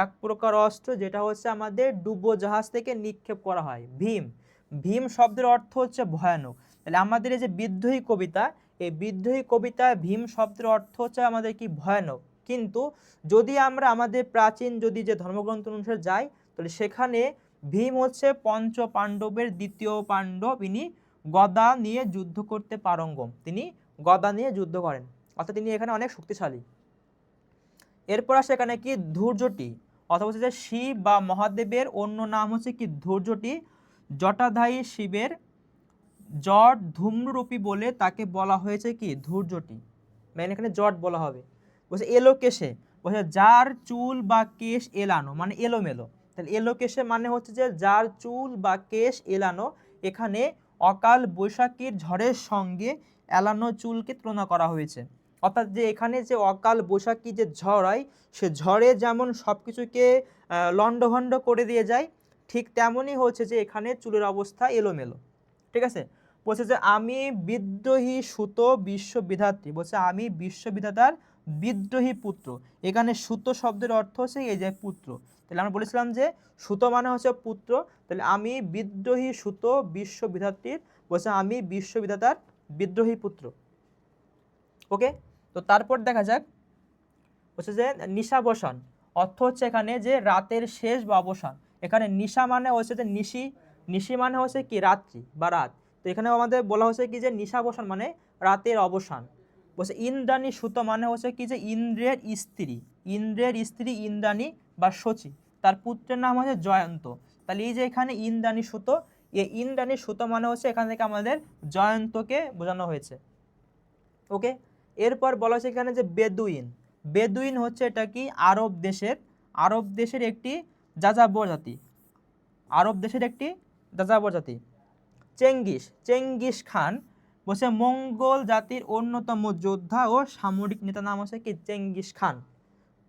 এক প্রকার অস্ত্র যেটা হচ্ছে আমাদের ডুবো জাহাজ থেকে নিক্ষেপ করা হয়। ভীম, ভীম শব্দের অর্থ হচ্ছে ভয়ানক। তাহলে আমাদের এই যে বিদ্রোহী কবিতা, এই বিদ্রোহী কবিতা ভীম শব্দের অর্থ হচ্ছে আমাদের কি ভয়ানক। কিন্তু যদি আমরা আমাদের প্রাচীন যদি যে ধর্মগ্রন্থ অনুসারে যাই তাহলে সেখানে ভীম হচ্ছে পঞ্চ পাণ্ডবের দ্বিতীয় পাণ্ডব, ইনি গদা নিয়ে যুদ্ধ করতে পারঙ্গম, তিনি গদা নিয়ে যুদ্ধ করেন, অর্থাৎ তিনি এখানে অনেক শক্তিশালী। এরপর আসে এখানে কি ধৈর্যটি, অথবা হচ্ছে যে শিব বা মহাদেবের অন্য নাম হচ্ছে কি ধৈর্যটি। জটাধারী শিবের জট ধূম্ররূপী বলে তাকে বলা হয়েছে কি ধৈর্যটি, মানে এখানে জট বলা হবে। বলছে এলোকেশে, বলছে যার চুল বা কেশ এলানো মানে এলোমেলো। তাহলে এলোকেশে মানে হচ্ছে যে যার চুল বা কেশ এলানো। এখানে অকাল বৈশাখীর ঝড়ের সঙ্গে এলানো চুলকে তুলনা করা হয়েছে। অর্থাৎ যে এখানে যে অকাল বৈশাখী যে ঝড় হয় সে ঝড়ে যেমন সব কিছুকে লণ্ডভণ্ড করে দিয়ে যায়, ঠিক তেমনই হচ্ছে যে এখানে চুলের অবস্থা এলোমেলো। ঠিক আছে, বলছে যে আমি বিদ্রোহী সুত বিশ্ববিধাত্রী, বলছে আমি বিশ্ববিধাতার বিদ্রোহী পুত্র। এখানে সুত শব্দের অর্থ হচ্ছে এই যে পুত্র। তাহলে আমরা বলেছিলাম যে সুত মানে হচ্ছে পুত্র, তাহলে আমি বিদ্রোহী সুত বিশ্ববিধাত্রীর, বলছে আমি বিশ্ববিধাতার বিদ্রোহী পুত্র। ওকে, তো তারপর দেখা যাক হচ্ছে যে নিশাবসান, অর্থ হচ্ছে এখানে যে রাতের শেষ বা অবসান। এখানে নিশা মানে হচ্ছে যে নিশি, নিশি মানে হচ্ছে কি রাত্রি বা রাত। তো এখানে আমাদের বলা হচ্ছে কি যে নিশাবসান মানে রাতের অবসান। বলছে ইন্দ্রাণী সুত মানে হচ্ছে কি যে ইন্দ্রের স্ত্রী, ইন্দ্রের স্ত্রী ইন্দ্রাণী বা শচী, তার পুত্রের নাম হচ্ছে জয়ন্ত। তাহলে এই যে এখানে ইন্দ্রাণী সুত, এই ইন্দ্রাণী সুত মানে হচ্ছে এখান থেকে আমাদের জয়ন্তকে বোঝানো হয়েছে। ওকে, এরপর বলা হচ্ছে এখানে যে বেদুইন, বেদুইন হচ্ছে এটা কি আরব দেশের একটি যাযাবর জাতি, আরব দেশের একটি যাযাবর জাতি। চেঙ্গিস খান, বলছে মঙ্গল জাতির অন্যতম যোদ্ধা ও সামরিক নেতা, নাম হচ্ছে কি চেঙ্গিস খান।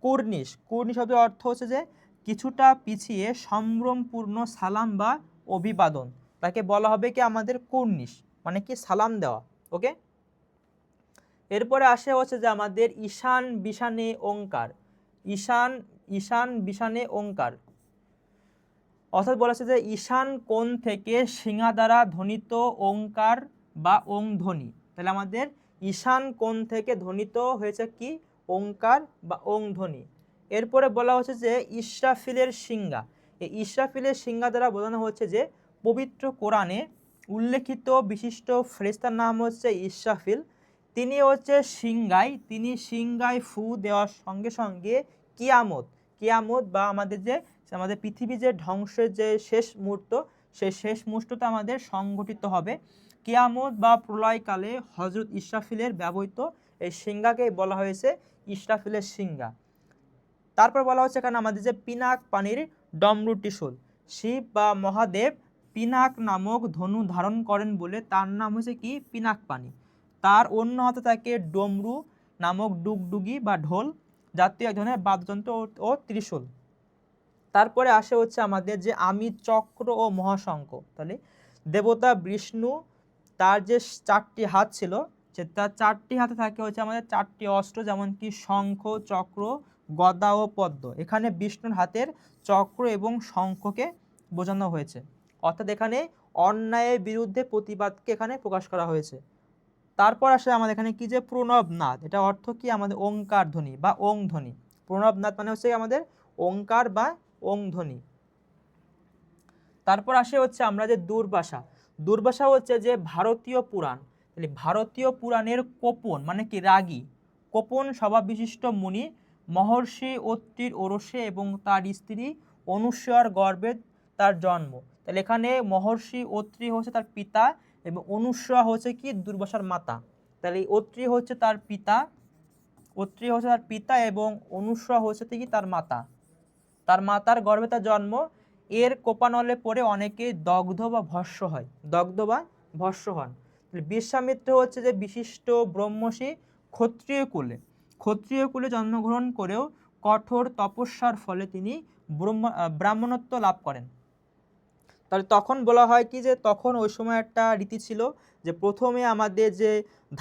কুর্নিশ শব্দের অর্থ হচ্ছে যে কিছুটা পিছিয়ে সম্ভ্রমপূর্ণ সালাম বা অভিবাদন, তাকে বলা হবে কি আমাদের কুর্নিশ, মানে কি সালাম দেওয়া। ওকে, এরপরে আসে হচ্ছে যে আমাদের ঈশান বিশানে ওঙ্কার, ঈশান বিশানে ওঙ্কার, অর্থাৎ বলা হচ্ছে যে ঈশান কোণ থেকে সিংহা দ্বারা ধ্বনিত ওঙ্কার বা ওং ধ্বনি। তাহলে আমাদের ঈশান কোণ থেকে ধ্বনিত হয়েছে কি ওঙ্কার বা ওং ধ্বনি। এরপরে বলা হচ্ছে যে ইসরাফিলের সিংহা, এই ইসরাফিলের সিংহা দ্বারা বোঝানো হচ্ছে যে পবিত্র কোরআনে উল্লেখিত বিশিষ্ট ফেরেশতার নাম হচ্ছে ইসরাফিল। তিনি হচ্ছে সিংহায় ফু দেওয়ার সঙ্গে সঙ্গে কিয়ামত বা আমাদের পৃথিবী যে ধ্বংসের যে শেষ মুহূর্ত, সেই শেষ মুহূর্তটা আমাদের সংঘটিত হবে। কিয়ামত বা প্রলয়কালে হযরত ইসরাফিলের ব্যবহৃত এই সিংহাকে বলা হয়েছে ইসরাফিলের সিংহা। তারপর বলা হচ্ছে এখানে আমাদের যে পিনাক পানির ডমরু ত্রিশূল, শিব বা মহাদেব পিনাক নামক ধনু ধারণ করেন বলে তার নাম হচ্ছে কি পিনাক পানি। তার অন্য হাতে থাকে ডমরু, নামক ডুগডুগি বা ঢোল জাতীয় এক ধরনের বাদ্যযন্ত্র ও ত্রিশূল। তারপরে আসে হচ্ছে আমাদের যে আমি চক্র ও মহাশঙ্খ। তাহলে দেবতা বিষ্ণু তার যে 4টি হাত ছিল, যে তার 4টি হাতে থাকে হচ্ছে আমাদের 4টি অস্ত্র, যেমন কি শঙ্খ, চক্র, গদা ও পদ্ম। এখানে বিষ্ণুর হাতের চক্র এবং শঙ্খকে বোঝানো হয়েছে, অর্থাৎ এখানে অন্যায়ের বিরুদ্ধে প্রতিবাদকে এখানে প্রকাশ করা হয়েছে। তারপর আসে আমাদের এখানে কি যে প্রণবনাদ, এটা অর্থ কি আমাদের ওঙ্কার ধ্বনি বা ওং ধ্বনি। প্রণবনাদ মানে হচ্ছে আমাদের ওঙ্কার বা ওং ধ্বনি। তারপর আসে হচ্ছে আমরা যে দুর্বাসা। দুর্বাসা হচ্ছে যে ভারতীয় পুরাণ। তাহলে ভারতীয় পুরাণের কোপন মানে কি রাগী, কোপন স্বভাব বিশিষ্ট মুনি মহর্ষি অত্রির ওরসে এবং তার স্ত্রী অনুসূয়ার গর্ভে তার জন্ম। তাহলে এখানে মহর্ষি অত্রি হচ্ছে তার পিতা এবং অনুসূয়া হচ্ছে কি দুর্বাসার মাতা। তাহলে অত্রি হচ্ছে তার পিতা, অত্রি হচ্ছে তার পিতা এবং অনুসূয়া হচ্ছে কি তার মাতা। তার মাতার গর্ভে তার জন্ম। এর কোপানলে পড়ে অনেকে দগ্ধ বা ভস্য হয়, দগ্ধ বা ভস্য হন। বিশ্বামিত্র হচ্ছে যে বিশিষ্ট ব্রহ্মর্ষি ক্ষত্রিয় কুলে, ক্ষত্রিয় কুলে জন্মগ্রহণ করেও কঠোর তপস্যার ফলে তিনি ব্রাহ্মণত্ব লাভ করেন। তাহলে তখন বলা হয় কি যে তখন ওই সময় একটা রীতি ছিল যে প্রথমে আমাদের যে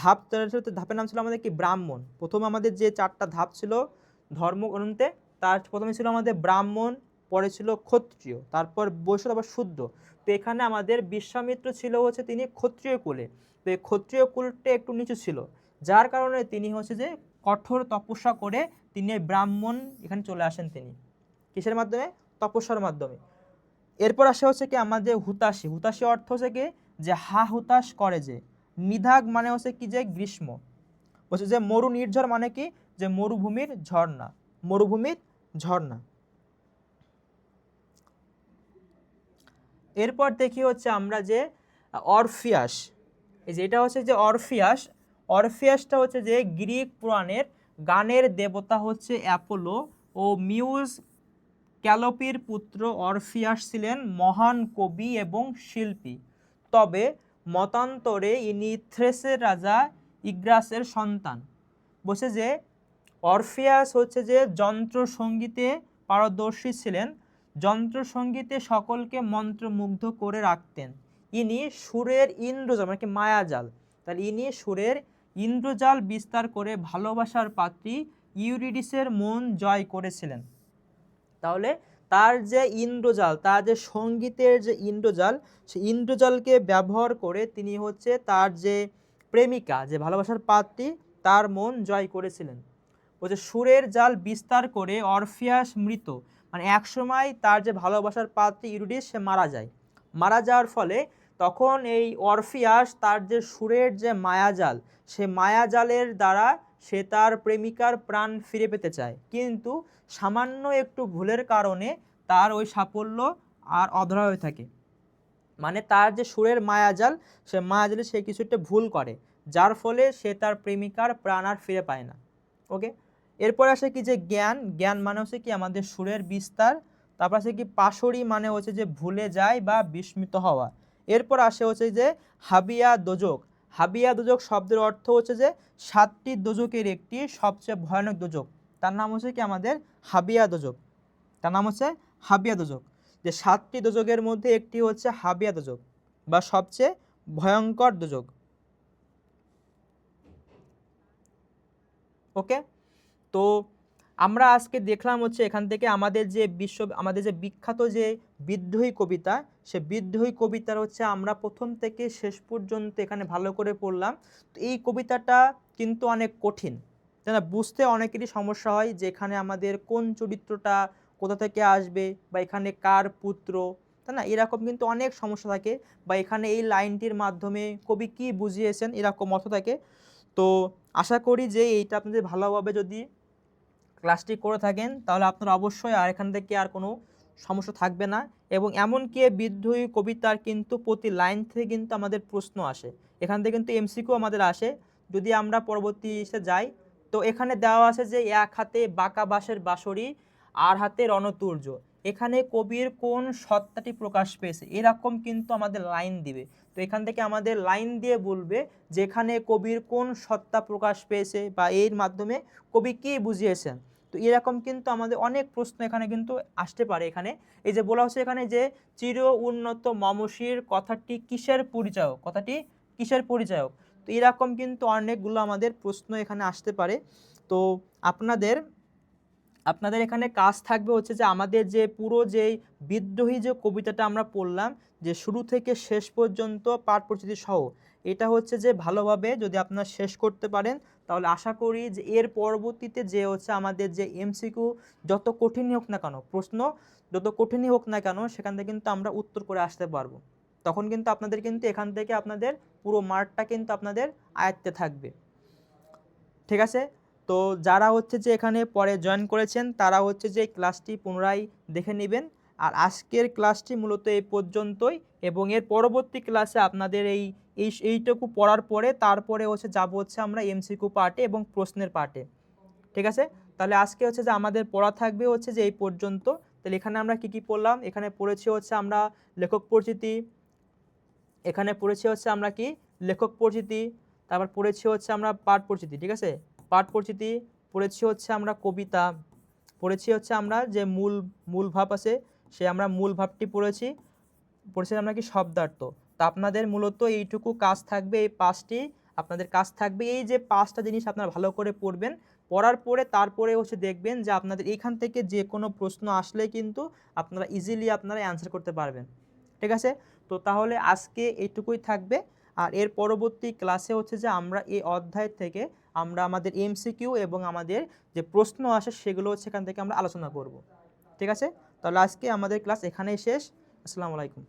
ধাপের নাম ছিল আমাদের কি ব্রাহ্মণ। প্রথমে আমাদের যে 4টা ধাপ ছিল ধর্ম গ্রন্থে, তার প্রথমে ছিল আমাদের ব্রাহ্মণ, পরে ছিল ক্ষত্রিয়, তারপর বৈশ্য, তারপর শূদ্র। তো এখানে আমাদের বিশ্বামিত্র ছিল হচ্ছে তিনি ক্ষত্রিয় কুলে। তো এই ক্ষত্রিয় কুলটা একটু নিচু ছিল, যার কারণে তিনি হচ্ছে যে কঠোর তপস্যা করে তিনি ব্রাহ্মণ এখানে চলে আসেন। তিনি কিসের মাধ্যমে? তপস্যার মাধ্যমে। এরপর আসে হচ্ছে কি আমাদের হুতাশী। হুতাশী অর্থ হচ্ছে কি যে হা হুতাশ করে যে। নিধাগ মানে হচ্ছে কি যে গ্রীষ্ম। বলছে যে মরু নির্ঝর মানে কি যে মরুভূমির ঝর্ণা, মরুভূমির ঝর্ণা। এরপর দেখি হচ্ছে আমরা যে অরফিয়াস। এই যে এটা হচ্ছে যে অরফিয়াস। অরফিয়াসটা হচ্ছে যে গ্রিক পুরাণের গানের দেবতা হচ্ছে অ্যাপোলো ও মিউজ ক্যালোপির পুত্র অরফিয়াস ছিলেন মহান কবি এবং শিল্পী। তবে মতান্তরে ইনি থ্রেসের রাজা ইগ্রাসের সন্তান। বলছে যে অরফিয়াস হচ্ছে যে যন্ত্রসঙ্গীতে পারদর্শী ছিলেন, যন্ত্রসঙ্গীতে সকলকে মন্ত্রমুগ্ধ করে রাখতেন। ইনি সুরের ইন্দ্রজাল মানে কি মায়াজাল, তাহলে ইনি সুরের ইন্দ্রজাল বিস্তার করে ভালোবাসার পাত্রী ইউরিডিসের মন জয় করেছিলেন। তাহলে তার যে ইন্দ্রজাল, তার যে সঙ্গীতের যে ইন্দ্রজাল, সেই ইন্দ্রজালকে ব্যবহার করে তিনি হচ্ছে তার যে প্রেমিকা, যে ভালোবাসার পাত্রী, তার মন জয় করেছিলেন। বলছে সুরের জাল বিস্তার করে অরফিয়াস মৃত, মানে একসময় তার যে ভালোবাসার পাত্রী ইউরিডিস সে মারা যায়। মারা যাওয়ার ফলে তখন এই অরফিয়াস তার যে সুরের যে মায়াজাল, সে মায়াজালের দ্বারা সে তার প্রেমিকার প্রাণ ফিরে পেতে চায়, কিন্তু সামান্য একটু ভুলের কারণে তার ওই সাফল্য আর অধরা হয়ে থাকে। মানে তার যে সুরের মায়াজাল, সে মায়াজালে সে কিছু একটা ভুল করে, যার ফলে সে তার প্রেমিকার প্রাণ আর ফিরে পায় না। ওকে, এরপর আসে কি যে জ্ঞান। জ্ঞান মানে হচ্ছে কি আমাদের সুরের বিস্তার। তারপর আসে কি পাশরি মানে হচ্ছে যে ভুলে যায় বা বিস্মিত হওয়া। এরপর আসে হচ্ছে যে হাবিয়া দোজক। হাবিয়া দোজক শব্দের অর্থ হচ্ছে যে 7টি দোজকের একটি সবচেয়ে ভয়ানক দোজক, তার নাম হচ্ছে কি আমাদের হাবিয়া দোজক। তার নাম হচ্ছে হাবিয়া দোজক। যে 7টি দোজকের মধ্যে একটি হচ্ছে হাবিয়া দোজক বা সবচেয়ে ভয়ঙ্কর দোজক। ওকে, তো আমরা আজকে দেখলাম হচ্ছে এখান থেকে আমাদের যে বিখ্যাত যে বিদ্রোহী কবিতা, সে বিদ্রোহী কবিতার হচ্ছে আমরা প্রথম থেকে শেষ পর্যন্ত এখানে ভালো করে পড়লাম। তো এই কবিতাটা কিন্তু অনেক কঠিন, তাই না? বুঝতে অনেকেরই সমস্যা হয় যে এখানে আমাদের কোন চরিত্রটা কোথা থেকে আসবে, বা এখানে কার পুত্র, তাই না? এরকম কিন্তু অনেক সমস্যা থাকে, বা এখানে এই লাইনটির মাধ্যমে কবি কি বুঝিয়েছেন এরকম অর্থ থাকে। তো আশা করি যে এইটা আপনি যদি ভালোভাবে যদি ক্লাসটি করে থাকেন, তাহলে আপনার অবশ্যই আর এখান থেকে আর কোনো সমস্যা থাকবে না। এবং এমনকি বিদ্রোহী কবিতার কিন্তু প্রতি লাইন থেকে কিন্তু আমাদের প্রশ্ন আসে, এখান থেকে কিন্তু এমসিকিউ আমাদের আসে। যদি আমরা পরবর্তী যাই, তো এখানে দেওয়া আছে যে এক হাতে বাঁকা বাঁশের বাঁশরি, আর হাতে রণতুর্য। এখানে কবির কোন সত্তাটি প্রকাশ পেয়েছে, এরকম কিন্তু আমাদের লাইন দিবে। তো এখান থেকে আমাদের লাইন দিয়ে বলবে যে এখানে কবির কোন সত্তা প্রকাশ পেয়েছে বা এর মাধ্যমে কবি কি বুঝিয়েছেন। তো এরকম কিন্তু আমাদের অনেক প্রশ্ন এখানে কিন্তু আসতে পারে। এখানে এই যে বলা হচ্ছে এখানে যে চির উন্নত মমশির কথাটি কিসের পরিচায়ক, কথাটি কিসের পরিচায়ক। তো এরকম কিন্তু অনেকগুলো আমাদের প্রশ্ন এখানে আসতে পারে। তো আপনাদের এখানে কাজ থাকবে হচ্ছে যে আমাদের যে পুরো যেই বিদ্রোহী যে কবিতাটা আমরা পড়লাম, যে শুরু থেকে শেষ পর্যন্ত পাঠ পরিচিতি সহ, এটা হচ্ছে যে ভালোভাবে যদি আপনারা শেষ করতে পারেন তাহলে আশা করি যে এর পরবর্তীতে যে হচ্ছে আমাদের যে এমসিকিউ যত কঠিনই হোক না কেন, প্রশ্ন যত কঠিনই হোক না কেন, সেখান থেকে কিন্তু আমরা উত্তর করে আসতে পারবো। তখন কিন্তু আপনাদের কিন্তু এখান থেকে আপনাদের পুরো মার্কটা কিন্তু আপনাদের আয়ত্তে থাকবে। ঠিক আছে। তো যারা হচ্ছে যে এখানে পরে জয়েন করেছেন তারা হচ্ছে যে ক্লাসটি পুনরায় দেখে নেবেন। আর আজকের ক্লাসটি মূলত এই পর্যন্তই, এবং এর পরবর্তী ক্লাসে আপনাদের এইটুকু পড়ার পরে তারপরে হচ্ছে যাব হচ্ছে আমরা এমসিকিউ পার্টে এবং প্রশ্নের পার্টে। ঠিক আছে। তাহলে আজকে হচ্ছে যে আমাদের পড়া থাকবে হচ্ছে যে এই পর্যন্ত। তাহলে এখানে আমরা কি পড়লাম, এখানে পড়েছি হচ্ছে আমরা লেখক পরিচিতি, এখানে পড়েছি হচ্ছে আমরা কি লেখক পরিচিতি, তারপর পড়েছি হচ্ছে আমরা পাঠ পরিচিতি। ঠিক আছে, পাঠ পরিচিতি পড়েছি হচ্ছে আমরা কবিতা, পড়েছি হচ্ছে আমরা যে মূল ভাব আছে সে আমরা মূল ভাবটি পড়েছি আমরা কি শব্দার্থ। তো আপনাদের মূলত এইটুকু কাজ থাকবে, এই পাঁচটি আপনাদের কাজ থাকবে। এই যে পাঁচটা জিনিস আপনারা ভালো করে পড়বেন, পড়ার পরে তারপরে হচ্ছে দেখবেন যে আপনাদের এখান থেকে যে কোনো প্রশ্ন আসলে কিন্তু আপনারা ইজিলি আপনারা অ্যান্সার করতে পারবেন। ঠিক আছে। তো তাহলে আজকে এইটুকুই থাকবে। আর এর পরবর্তী ক্লাসে হচ্ছে যে আমরা এই অধ্যায় থেকে আমরা আমাদের এমসিকিউ এবং আমাদের যে প্রশ্ন আসে সেগুলো হচ্ছে এখান থেকে আমরা আলোচনা করব। ঠিক আছে। তাহলে আজকে আমাদের ক্লাস এখানেই শেষ। আসসালামু আলাইকুম।